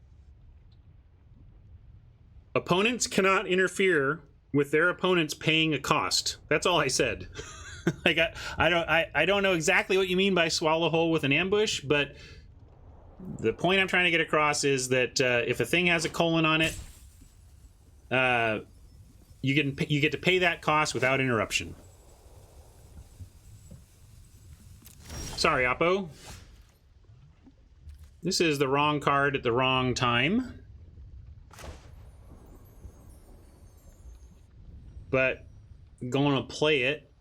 opponents cannot interfere with their opponents paying a cost. That's all I said. Like I don't know exactly what you mean by swallow whole with an ambush, but the point I'm trying to get across is that if a thing has a colon on it, you get to pay that cost without interruption. Sorry, Oppo. This is the wrong card at the wrong time. But going to play it.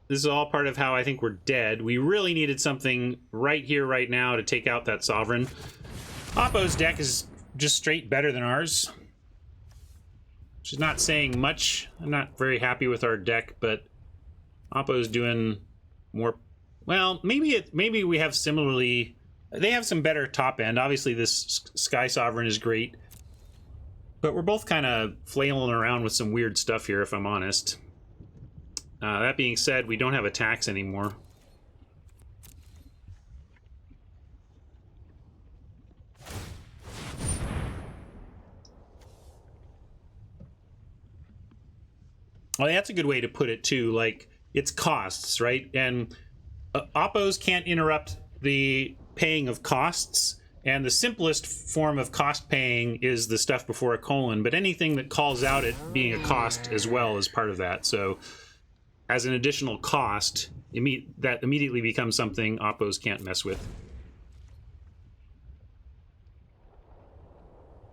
This is all part of how I think we're dead. We really needed something right here, right now to take out that Sovereign. Oppo's deck is just straight better than ours. Which is not saying much. I'm not very happy with our deck, but Oppo's doing more. Well, maybe we have similarly. They have some better top end. Obviously, this Sky Sovereign is great. But we're both kind of flailing around with some weird stuff here, if I'm honest. That being said, we don't have attacks anymore. Well, that's a good way to put it, too. Like, it's costs, right? And Oppos can't interrupt the paying of costs. And the simplest form of cost paying is the stuff before a colon, but anything that calls out it being a cost as well is part of that. So as an additional cost, that immediately becomes something Oppos can't mess with.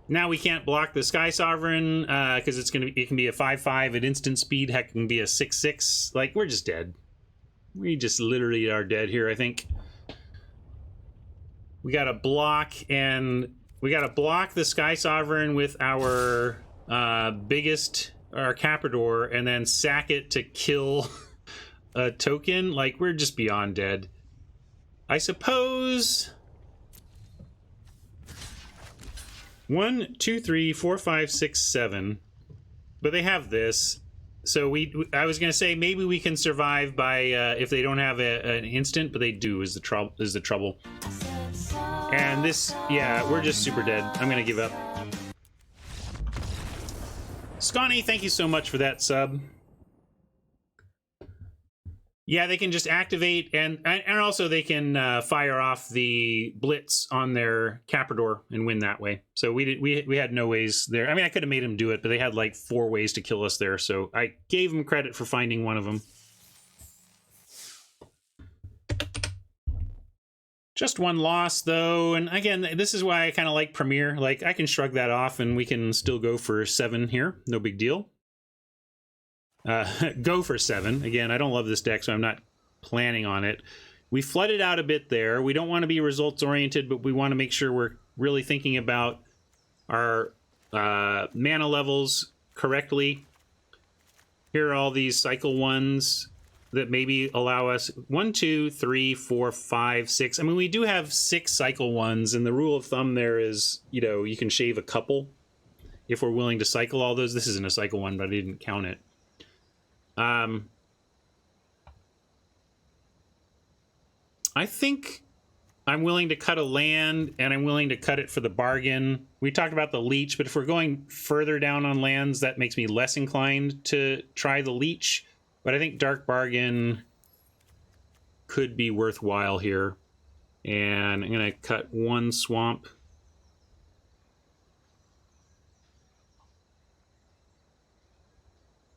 Now we can't block the Sky Sovereign because it can be a 5/5 at instant speed. Heck, it can be a 6/6. Like, we're just dead. We just literally are dead here, I think. We gotta block, and we gotta block the Sky Sovereign with our our Caprador, and then sack it to kill a token. Like, we're just beyond dead. I suppose 1, 2, 3, 4, 5, 6, 7. But they have this. So I was gonna say maybe we can survive by if they don't have an instant, but they do is the trouble. And this, yeah, we're just super dead. I'm gonna give up. Scotty, thank you so much for that sub. Yeah, they can just activate, and also they can fire off the Blitz on their Caprador and win that way. So we had no ways there. I mean, I could have made them do it, but they had like 4 ways to kill us there. So I gave them credit for finding one of them. Just one loss, though, and again, this is why I kind of like Premier. Like, I can shrug that off, and we can still go for 7 here. No big deal. Go for 7. Again, I don't love this deck, so I'm not planning on it. We flooded out a bit there. We don't want to be results-oriented, but we want to make sure we're really thinking about our mana levels correctly. Here are all these cycle ones that maybe allow us 1, 2, 3, 4, 5, 6. I mean, we do have 6 cycle ones, and the rule of thumb there is, you know, you can shave a couple if we're willing to cycle all those. This isn't a cycle one, but I didn't count it. I think I'm willing to cut a land, and I'm willing to cut it for the bargain. We talked about the leech, but if we're going further down on lands, that makes me less inclined to try the leech. But I think Dark Bargain could be worthwhile here. And I'm going to cut 1 swamp.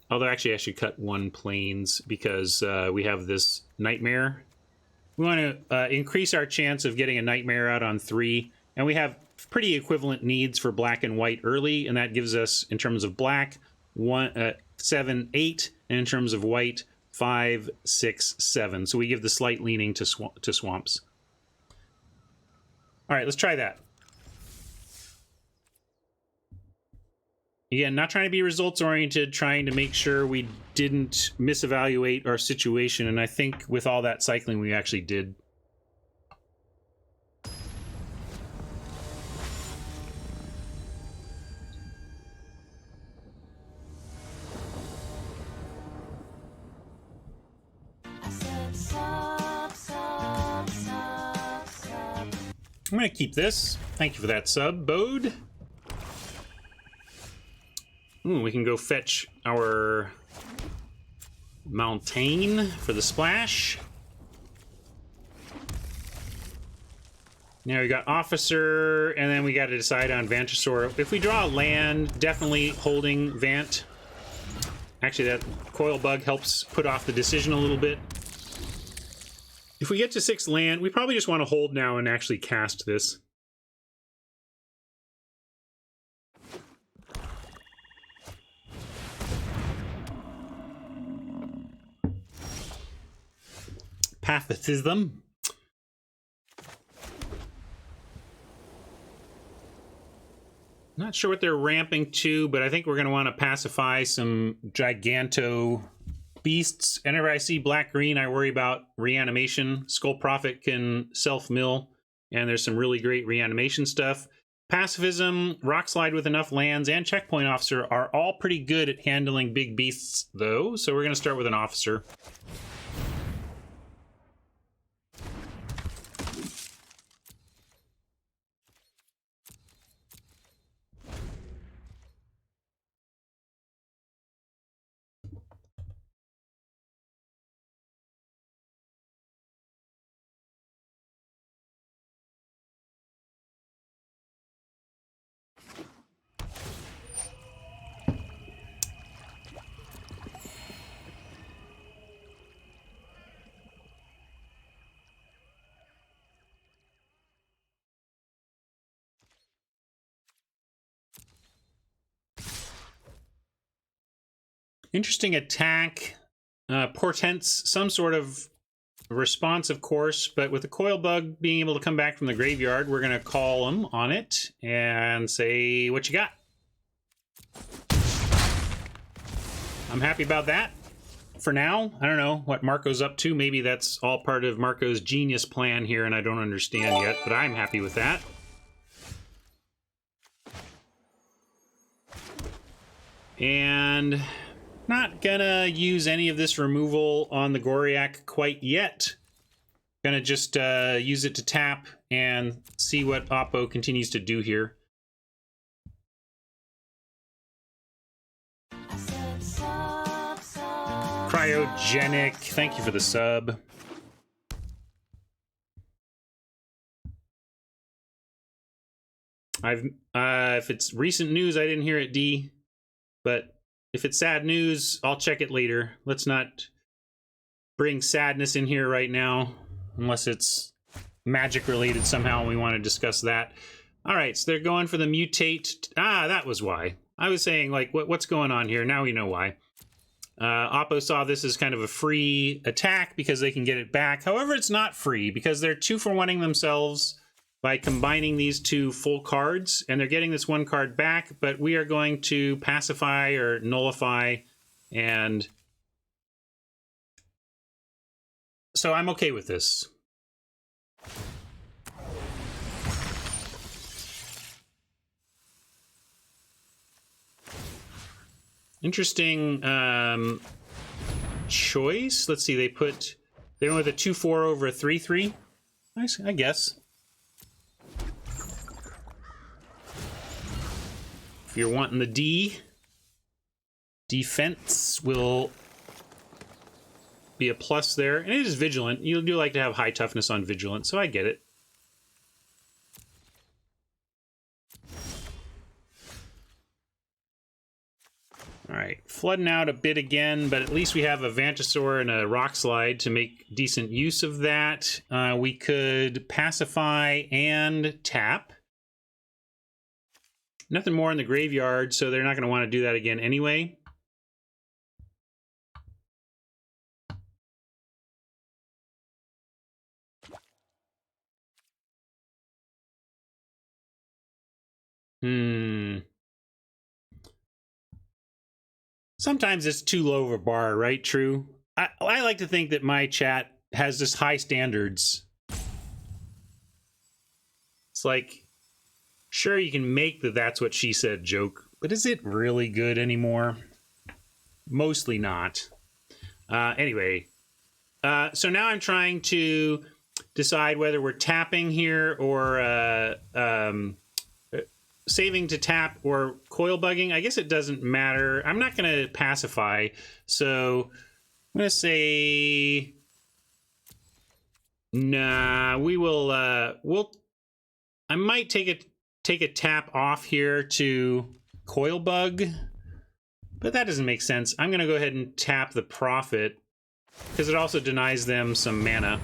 Although actually I should cut 1 plains because we have this Nightmare. We want to increase our chance of getting a Nightmare out on 3. And we have pretty equivalent needs for black and white early. And that gives us, in terms of black, 7, 8. And in terms of white, 5, 6, 7. So we give the slight leaning to swamps. All right, let's try that. Again, not trying to be results-oriented, trying to make sure we didn't misevaluate our situation. And I think with all that cycling, we actually did. I'm going to keep this. Thank you for that sub, Bode. Ooh, we can go fetch our Mountain for the splash. Now we got Officer, and then we got to decide on Vantasaur. If we draw land, definitely holding Vant. Actually, that Coil Bug helps put off the decision a little bit. If we get to 6 land, we probably just want to hold now and actually cast this. Pathism. Not sure what they're ramping to, but I think we're going to want to pacify some Giganto beasts. Whenever I see black-green, I worry about reanimation. Skull Prophet can self-mill, and there's some really great reanimation stuff. Pacifism, Rock Slide with enough lands, and Checkpoint Officer are all pretty good at handling big beasts, though, so we're going to start with an Officer. Interesting attack. Portents some sort of response, of course, but with the Coil Bug being able to come back from the graveyard, we're going to call him on it and say, what you got? I'm happy about that. For now, I don't know what Marco's up to. Maybe that's all part of Marco's genius plan here and I don't understand yet, but I'm happy with that. And not gonna use any of this removal on the Goriak quite yet. Gonna just use it to tap and see what Oppo continues to do here. Cryogenic, thank you for the sub. If it's recent news, I didn't hear it, D. But if it's sad news, I'll check it later. Let's not bring sadness in here right now, unless it's magic related somehow and we want to discuss that. All right, so they're going for the mutate. Ah, that was why. I was saying, like, what's going on here? Now we know why. Oppo saw this as kind of a free attack because they can get it back. However, it's not free because they're 2-for-1ing themselves by combining these 2 full cards, and they're getting this 1 card back, but we are going to pacify or nullify, and so I'm okay with this. Interesting choice. Let's see, they went with a 2/4 over a 3/3. Nice, I guess. If you're wanting the D, defense will be a plus there. And it is vigilant. You do like to have high toughness on vigilant, so I get it. All right, flooding out a bit again, but at least we have a Vantasaur and a Rock Slide to make decent use of that. We could pacify and tap. Nothing more in the graveyard, so they're not going to want to do that again anyway. Sometimes it's too low of a bar, right? True. I like to think that my chat has just high standards. It's like, sure, you can make the "that's what she said" joke, but is it really good anymore? Mostly not. Anyway, so now I'm trying to decide whether we're tapping here or saving to tap or coil bugging. I guess it doesn't matter. I'm not going to pacify. So I'm going to say, nah, we will, I might take a tap off here to coil bug, but that doesn't make sense. I'm going to go ahead and tap the Prophet because it also denies them some mana.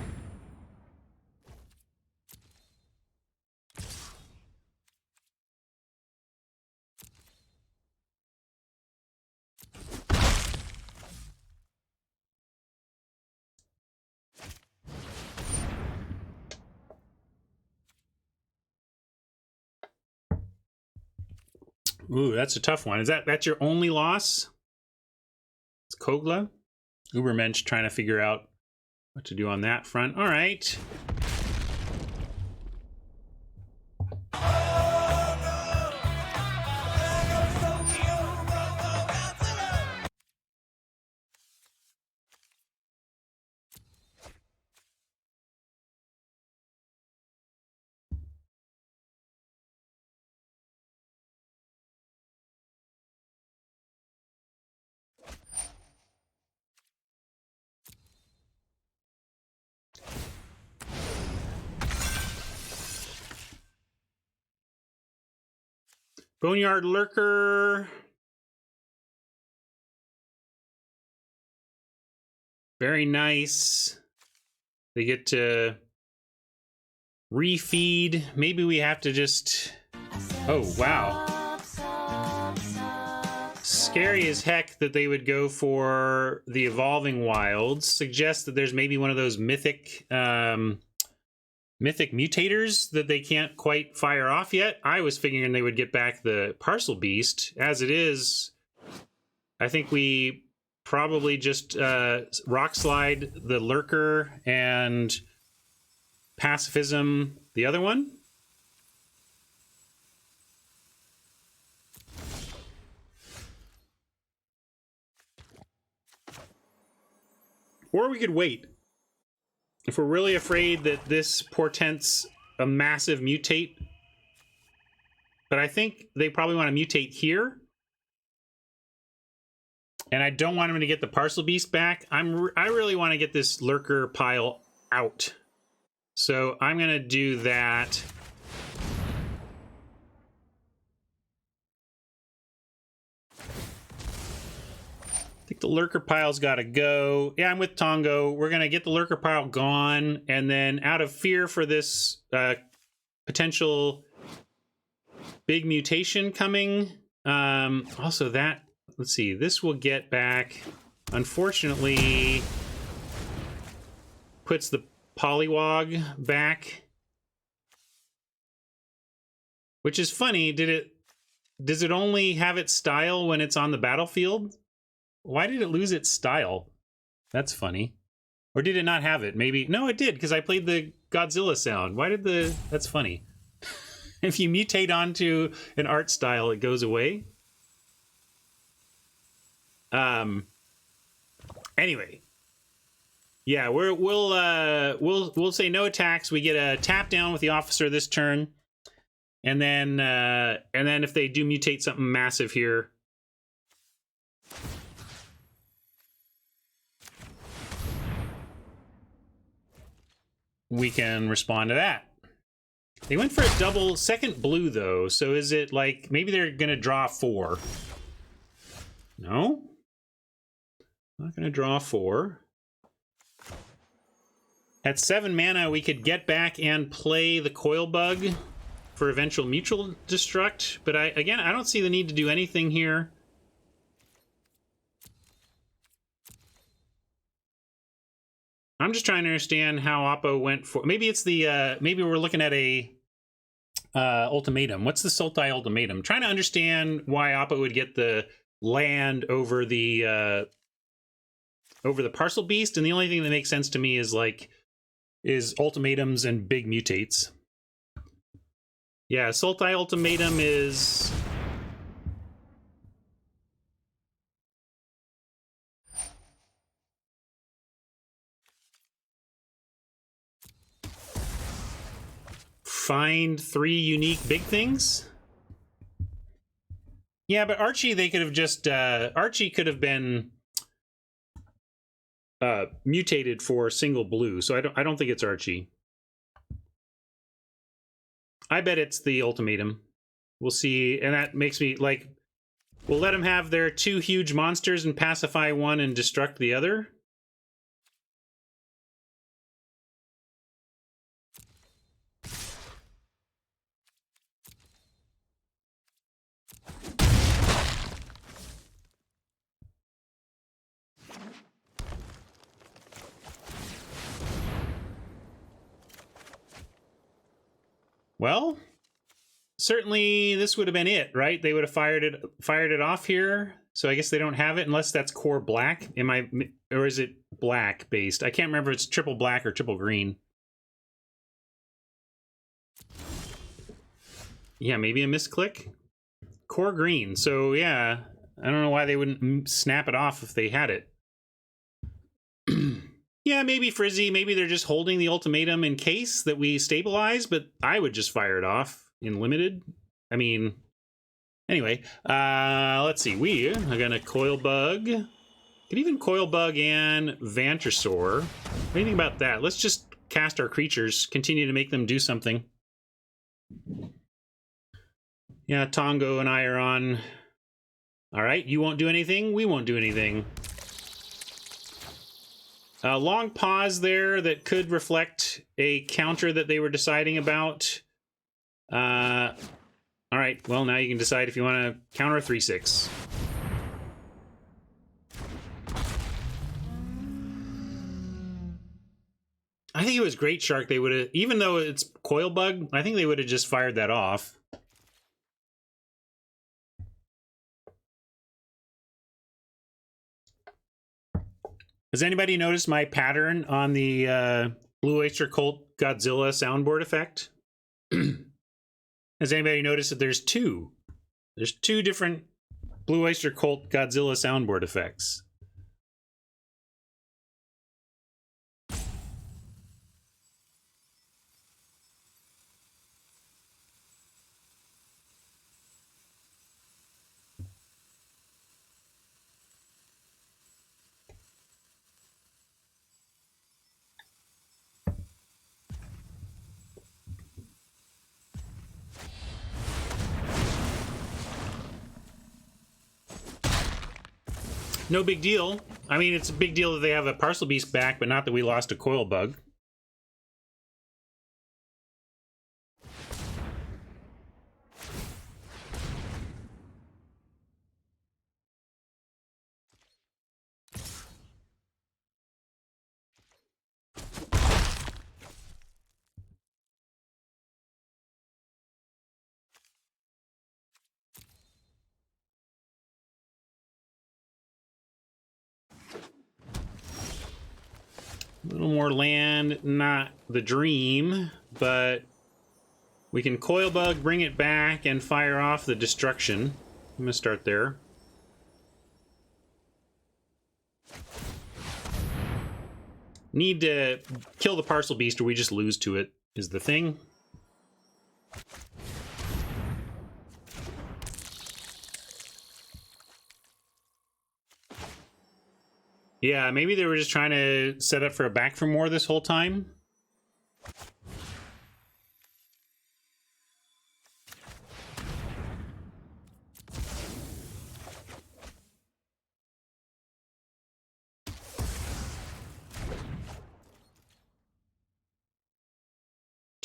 Ooh, that's a tough one. That's your only loss? It's Kogla. Ubermensch trying to figure out what to do on that front. All right. Boneyard Lurker. Very nice. They get to refeed. Maybe we have to just... Oh, wow. Scary as heck that they would go for the Evolving Wilds. Suggests that there's maybe one of those mythic mutators that they can't quite fire off yet. I was figuring they would get back the Parcel Beast. As it is, I think we probably just rock slide the Lurker and pacifism the other one. Or we could wait. If we're really afraid that this portends a massive mutate. But I think they probably want to mutate here. And I don't want him to get the Parcel Beast back. I really want to get this Lurker pile out. So I'm going to do that. I think the Lurker pile's got to go. Yeah, I'm with Tongo. We're going to get the Lurker pile gone. And then out of fear for this potential big mutation coming. Also that, let's see, this will get back. Unfortunately, puts the Polywog back. Which is funny. Does it only have its style when it's on the battlefield? Why did it lose its style? That's funny. Or did it not have it? Maybe. No, it did, because I played the Godzilla sound. Why did the... That's funny. If you mutate onto an art style, it goes away. Anyway. Yeah, we'll say no attacks. We get a tap down with the officer this turn. And then if they do mutate something massive here, we can respond to that. They went for a double second blue though, so is it like maybe they're gonna draw 4? No, not gonna draw 4. At 7 mana, we could get back and play the Coil Bug for eventual mutual destruct, but I don't see the need to do anything here. I'm just trying to understand how Oppo went for... Maybe it's the... maybe we're looking at a ultimatum. What's the Sultai ultimatum? Trying to understand why Oppo would get the land over the Parcel Beast, and the only thing that makes sense to me is ultimatums and big mutates. Yeah, Sultai ultimatum is... find 3 unique big things. Yeah, but Archie, they could have just Archie could have been mutated for single blue, so I don't think it's Archie. I bet it's the ultimatum. We'll see, and that makes me like, we'll let them have their 2 huge monsters and pacify one and destruct the other. Well, certainly this would have been it, right? They would have fired it off here. So I guess they don't have it unless that's core black. Or is it black based? I can't remember if it's triple black or triple green. Yeah, maybe a misclick. Core green. So yeah, I don't know why they wouldn't snap it off if they had it. Yeah, maybe Frizzy. Maybe they're just holding the ultimatum in case that we stabilize, but I would just fire it off in limited. I mean, anyway, let's see. We are going to Coil Bug. Could even Coil Bug and Vantersaur. What do you think about that? Let's just cast our creatures, continue to make them do something. Yeah, Tongo and I are on. All right, you won't do anything. We won't do anything. Long pause there that could reflect a counter that they were deciding about. All right, well, now you can decide if you want to counter 3/6. I think it was Great Shark. They would have, even though it's Coil Bug, I think they would have just fired that off. Has anybody noticed my pattern on the Blue Oyster Cult Godzilla soundboard effect? Has anybody noticed that there's 2? There's 2 different Blue Oyster Cult Godzilla soundboard effects. No big deal. I mean, it's a big deal that they have a Parcel Beast back, but not that we lost a Coil Bug. A little more land, not the dream, but we can Coil Bug, bring it back, and fire off the destruction. I'm gonna start there. Need to kill the Parcel Beast or we just lose to it, is the thing. Yeah, maybe they were just trying to set up for a back for more this whole time.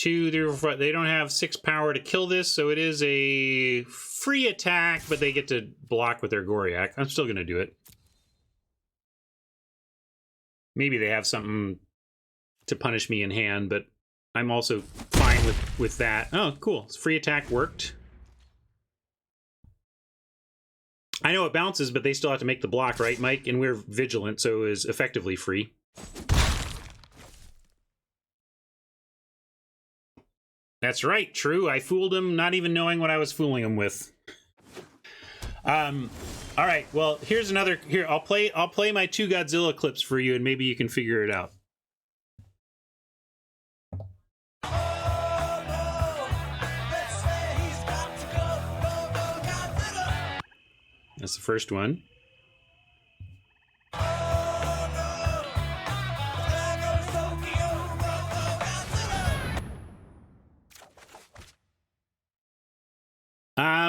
They don't have 6 power to kill this, so it is a free attack, but they get to block with their Goriak. I'm still going to do it. Maybe they have something to punish me in hand, but I'm also fine with that. Oh, cool. Free attack worked. I know it bounces, but they still have to make the block, right, Mike? And we're vigilant, so it is effectively free. That's right, true. I fooled him, not even knowing what I was fooling him with. All right, well, here's another. Here, I'll play my 2 Godzilla clips for you, and maybe you can figure it out. That's the first one.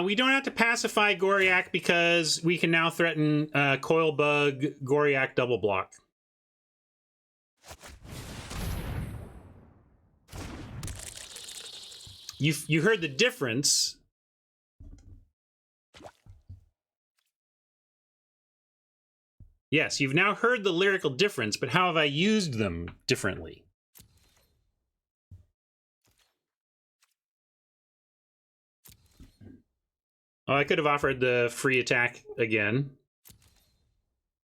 We don't have to pacify Goriak because we can now threaten Coil Bug, Goriak double block. You heard the difference. Yes, you've now heard the lyrical difference, but how have I used them differently? Oh, I could have offered the free attack again.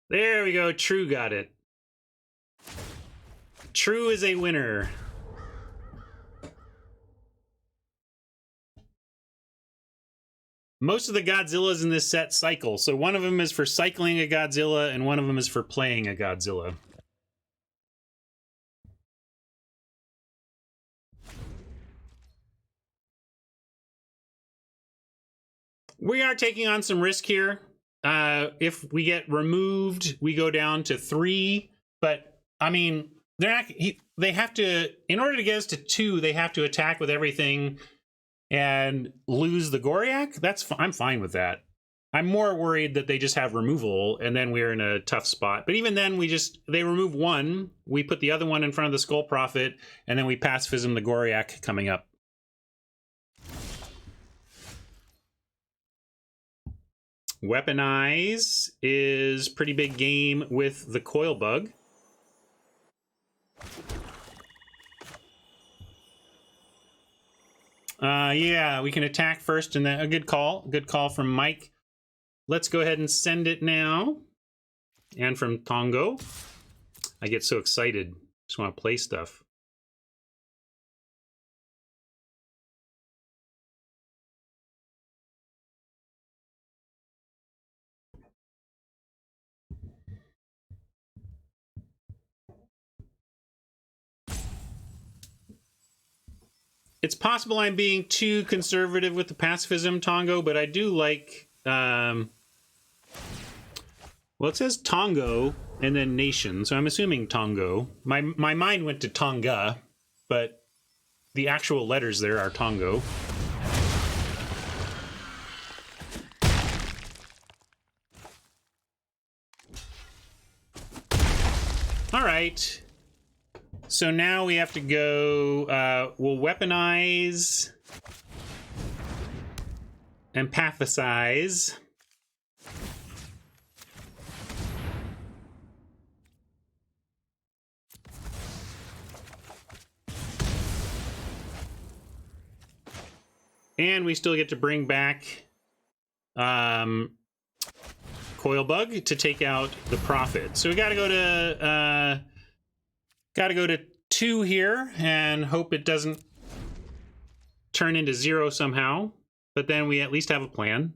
There we go. True got it. True is a winner. Most of the Godzillas in this set cycle. So one of them is for cycling a Godzilla, and one of them is for playing a Godzilla. We are taking on some risk here. If we get removed, we go down to 3. But, I mean, they have to... In order to get us to 2, they have to attack with everything and lose the Goriak. I'm fine with that. I'm more worried that they just have removal, and then we're in a tough spot. But even then, they remove 1, we put the other one in front of the Skull Prophet, and then we pacifism the Goriak coming up. Weaponize is pretty big game with the Coil Bug. Yeah, we can attack first, and then a good call. Good call from Mike. Let's go ahead and send it now. And from Tongo. I get so excited. Just want to play stuff. It's possible I'm being too conservative with the pacifism, Tongo, but I do like... well, it says Tongo and then nation, so I'm assuming Tongo. My mind went to Tonga, but the actual letters there are Tongo. All right. So now we have to go, we'll weaponize, empathisize. And we still get to bring back Coil Bug to take out the Prophet. So we gotta go to 2 here and hope it doesn't turn into 0 somehow. But then we at least have a plan.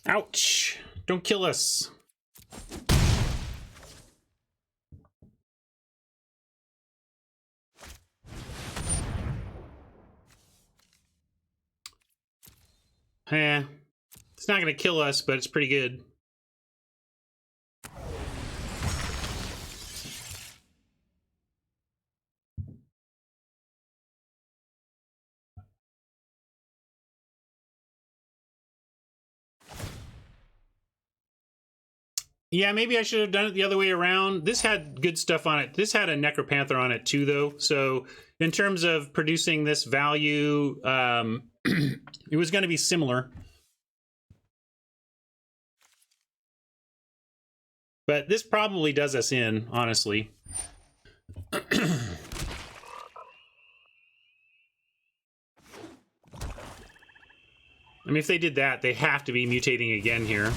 Ouch! Don't kill us. It's not gonna kill us, but it's pretty good. Yeah, maybe I should have done it the other way around. This had good stuff on it. This had a Necropanther on it too, though. So in terms of producing this value, it was going to be similar. But this probably does us in, honestly. I mean, if they did that, they have to be mutating again here.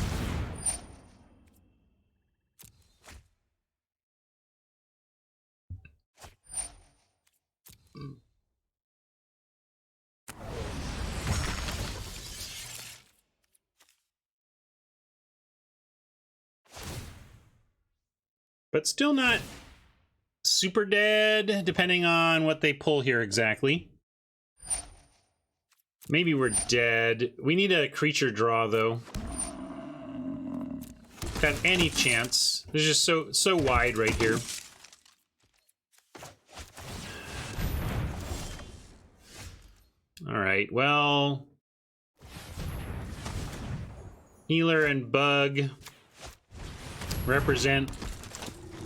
But still not super dead, depending on what they pull here exactly. Maybe we're dead. We need a creature draw, though. Got any chance. It's just so wide right here. All right, well... Healer and Bug represent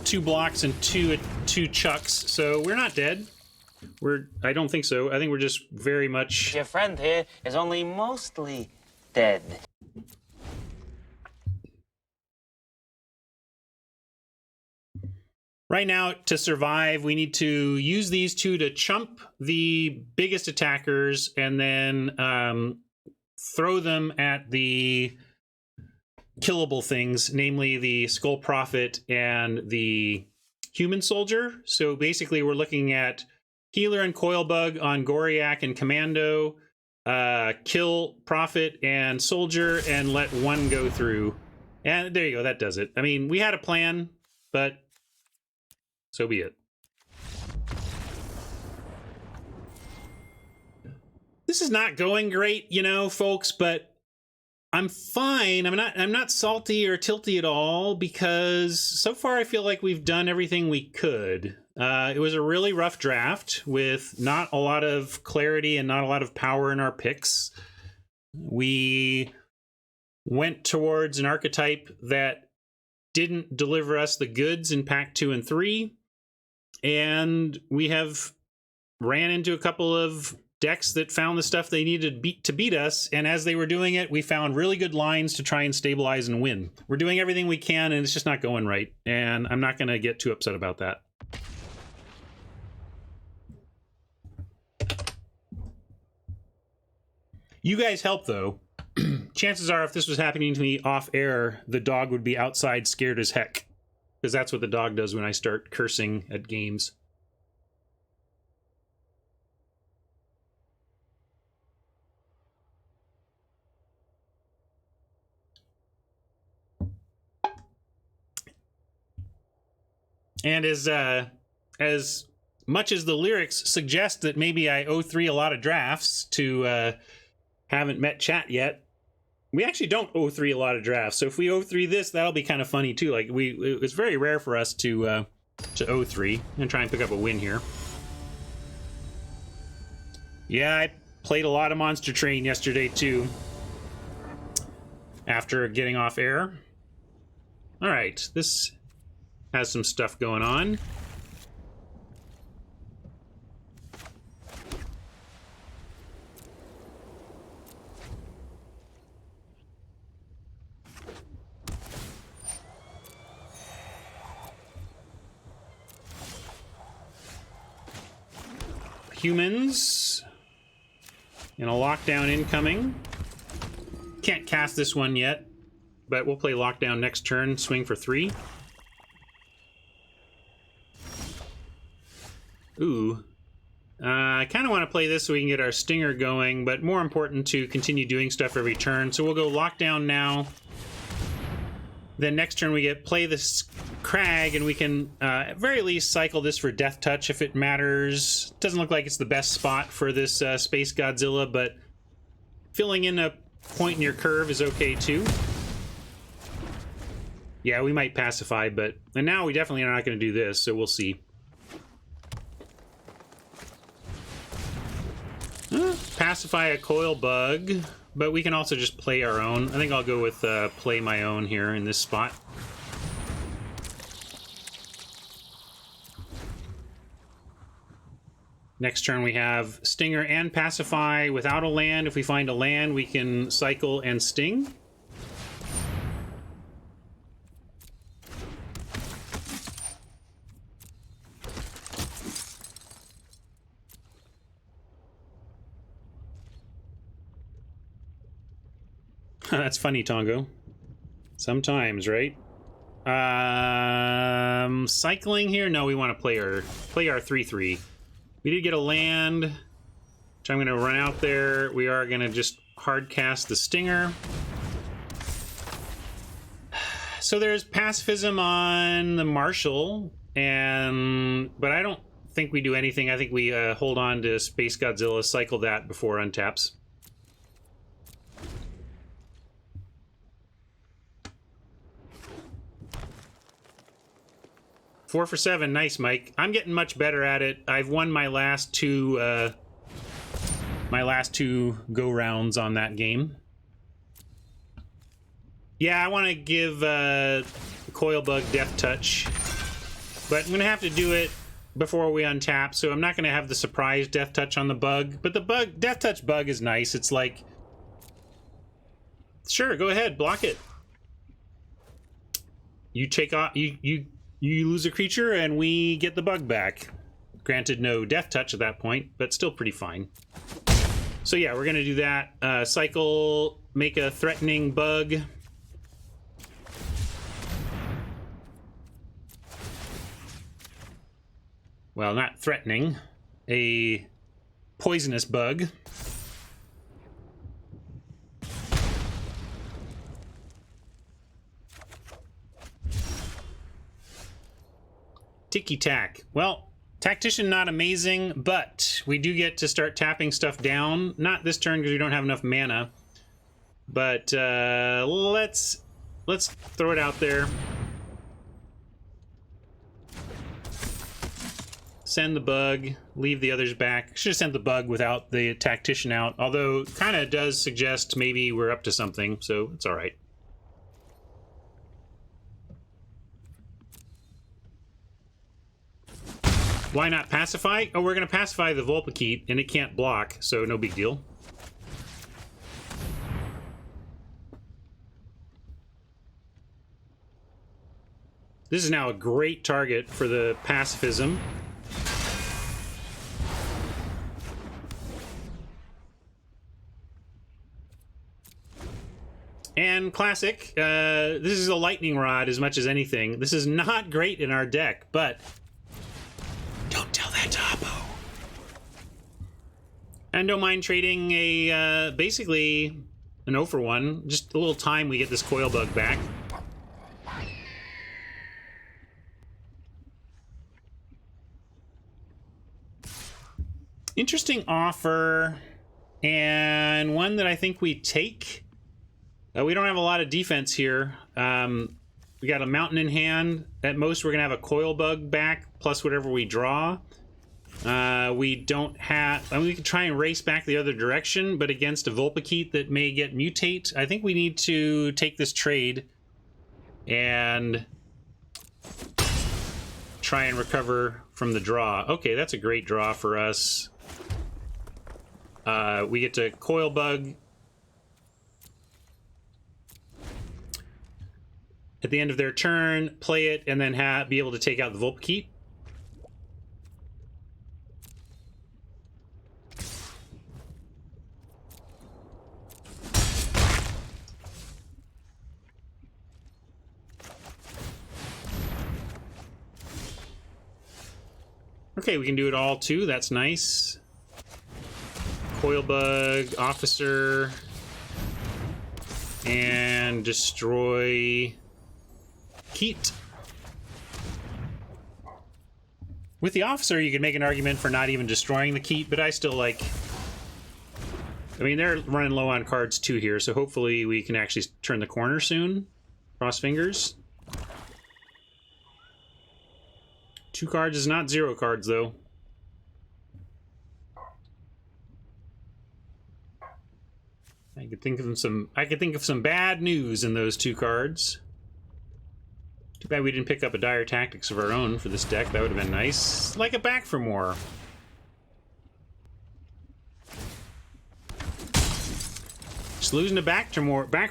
2 blocks and two chucks, so we're not dead. I don't think so. I think we're just very much... Your friend here is only mostly dead. Right now, to survive, we need to use these 2 to chump the biggest attackers and then throw them at the killable things, namely the Skull Prophet and the Human Soldier. So basically, we're looking at Healer and Coilbug on Goriak and Commando, kill Prophet and Soldier, and let 1 go through. And there you go, that does it. I mean, we had a plan, but so be it. This is not going great, you know, folks, but I'm fine. I'm not salty or tilty at all because so far I feel like we've done everything we could. It was a really rough draft with not a lot of clarity and not a lot of power in our picks. We went towards an archetype that didn't deliver us the goods in pack 2 and 3, and we have ran into a couple of decks that found the stuff they needed to beat us, and as they were doing it, we found really good lines to try and stabilize and win. We're doing everything we can, and it's just not going right, and I'm not going to get too upset about that. You guys help, though. Chances are, if this was happening to me off air, the dog would be outside scared as heck, because that's what the dog does when I start cursing at games. And as much as the lyrics suggest that maybe I owe 3 a lot of drafts to haven't met chat yet, we actually don't owe 3 a lot of drafts. So if we owe 3 this, that'll be kind of funny too. Like it's very rare for us to owe 3 and try and pick up a win here. Yeah, I played a lot of Monster Train yesterday too. After getting off air. All right, this has some stuff going on. Humans. And a lockdown incoming. Can't cast this one yet, but we'll play lockdown next turn, swing for 3. Ooh. I kind of want to play this so we can get our stinger going, but more important to continue doing stuff every turn. So we'll go lockdown now. Then next turn we get play this Crag, and we can at very least cycle this for Death Touch if it matters. Doesn't look like it's the best spot for this Space Godzilla, but filling in a point in your curve is okay too. Yeah, we might pacify, but... And now we definitely are not going to do this, so we'll see. Pacify a Coil Bug, but we can also just play our own. I think I'll go with play my own here in this spot. Next turn we have Stinger and Pacify without a land. If we find a land, we can cycle and Sting. That's funny, Tongo. Sometimes, right? Cycling here? No, we want to play our 3-3. We did get a land, which I'm going to run out there. We are going to just hard cast the Stinger. So there's pacifism on the Marshal, but I don't think we do anything. I think we hold on to Space Godzilla, cycle that before untaps. Four for 7, nice, Mike. I'm getting much better at it. I've won my last two go rounds on that game. Yeah, I want to give Coil Bug Death Touch, but I'm gonna have to do it before we untap, so I'm not gonna have the surprise Death Touch on the bug. But the Death Touch bug is nice. It's like, sure, go ahead, block it. You take off, you lose a creature, and we get the bug back. Granted, no Death Touch at that point, but still pretty fine. So yeah, we're gonna do that. Cycle, make a threatening bug. Well, not threatening. A poisonous bug. Ticky-tack. Well, Tactician not amazing, but we do get to start tapping stuff down. Not this turn because we don't have enough mana. But let's throw it out there. Send the bug, leave the others back. Should have sent the bug without the Tactician out, although kind of does suggest maybe we're up to something, so it's all right. Why not pacify? Oh, we're going to pacify the Vulpikeet, and it can't block, so no big deal. This is now a great target for the pacifism. And classic, this is a lightning rod as much as anything. This is not great in our deck, but don't tell that to Oppo. And don't mind trading a, basically, an 0 for 1. Just a little time we get this Coil Bug back. Interesting offer, and one that I think we take. We don't have a lot of defense here. We got a mountain in hand. At most, we're going to have a Coil Bug back, plus whatever we draw. We don't have... I mean, we could try and race back the other direction, but against a Vulpikeet that may get mutate, I think we need to take this trade and try and recover from the draw. Okay, that's a great draw for us. We get to Coil Bug at the end of their turn, play it, and then be able to take out the Vulpikeet. Okay, we can do it all too. That's nice. Coil Bug, Officer, and destroy Keat. With the Officer, you can make an argument for not even destroying the Keat, but I still like... I mean, they're running low on cards too here, so hopefully we can actually turn the corner soon. Cross fingers. 2 cards is not 0 cards, though. I could think of some bad news in those 2 cards. Too bad we didn't pick up a Dire Tactics of our own for this deck. That would have been nice. Like a Back for More. Just losing to Back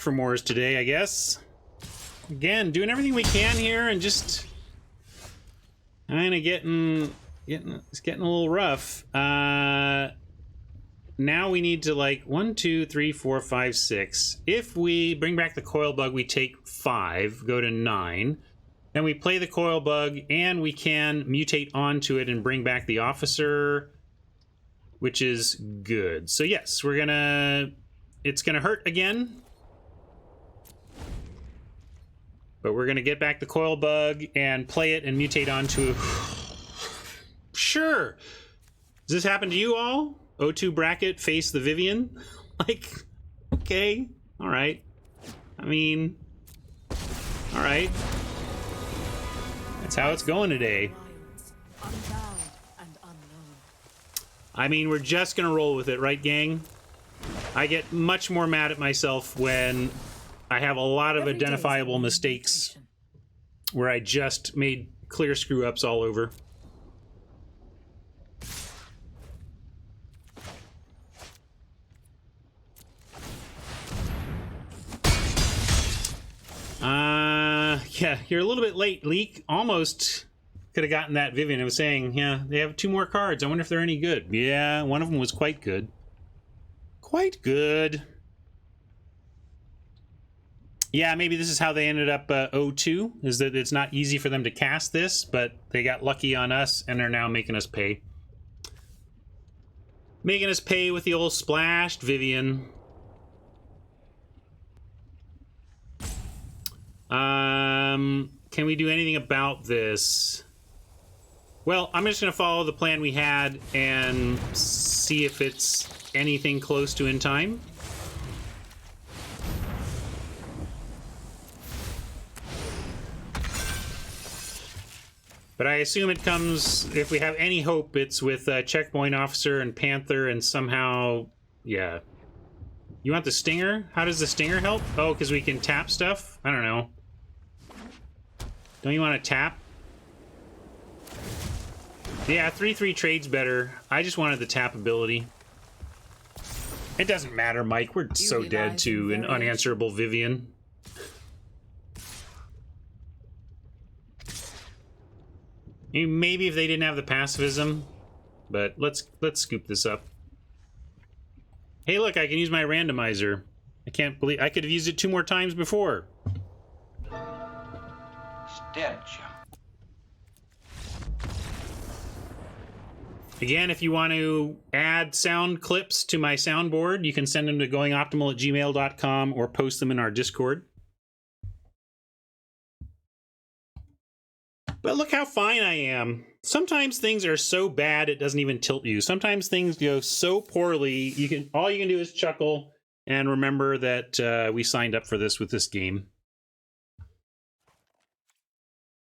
for Mores today, I guess. Again, doing everything we can here and just kind of it's getting a little rough. now we need to like 1, 2, 3, 4, 5, 6. If we bring back the coil bug, we take 5, go to 9. Then we play the coil bug, and we can mutate onto it and bring back the officer, which is good. So yes, we're gonna... It's gonna hurt again, but we're gonna get back the coil bug and play it and mutate onto... Sure. Does this happen to you all? O2 bracket, face the Vivian? Like, okay, all right. I mean, all right. That's how it's going today. I mean, we're just gonna roll with it, right, gang? I get much more mad at myself when I have a lot of identifiable mistakes where I just made clear screw-ups all over. Yeah, you're a little bit late, Leak. Almost could have gotten that Vivian. I was saying, yeah, they have 2 more cards. I wonder if they're any good. Yeah, one of them was quite good. Quite good. Yeah, maybe this is how they ended up 0-2, is that it's not easy for them to cast this, but they got lucky on us, and they're now making us pay. Making us pay with the old splashed Vivian. Can we do anything about this? Well, I'm just going to follow the plan we had and see if it's anything close to in time. But I assume it comes, if we have any hope, it's with Checkpoint Officer and Panther and somehow, yeah. You want the Stinger? How does the Stinger help? Oh, because we can tap stuff? I don't know. Don't you want to tap? Yeah, 3/3 trade's better. I just wanted the tap ability. It doesn't matter, Mike. We're so dead to an unanswerable Vivian. Maybe if they didn't have the pacifism, but let's scoop this up. Hey, look, I can use my randomizer. I can't believe I could have used it 2 more times before. Again, if you want to add sound clips to my soundboard, you can send them to goingoptimal@gmail.com or post them in our Discord. But look how fine I am. Sometimes things are so bad it doesn't even tilt you. Sometimes things go so poorly, all you can do is chuckle and remember that we signed up for this with this game.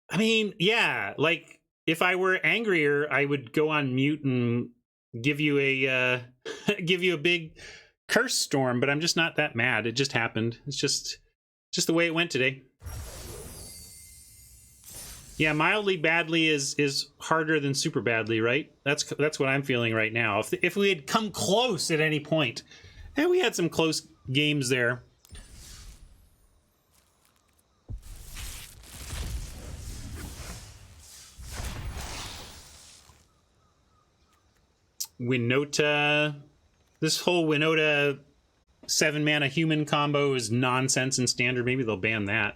I mean, yeah, like if I were angrier, I would go on mute and give you a give you a big curse storm, but I'm just not that mad. It just happened. It's just the way it went today. Yeah, mildly badly is harder than super badly, right? That's what I'm feeling right now. If we had come close at any point, and we had some close games there. Winota, this whole Winota 7-mana human combo is nonsense in standard. Maybe they'll ban that.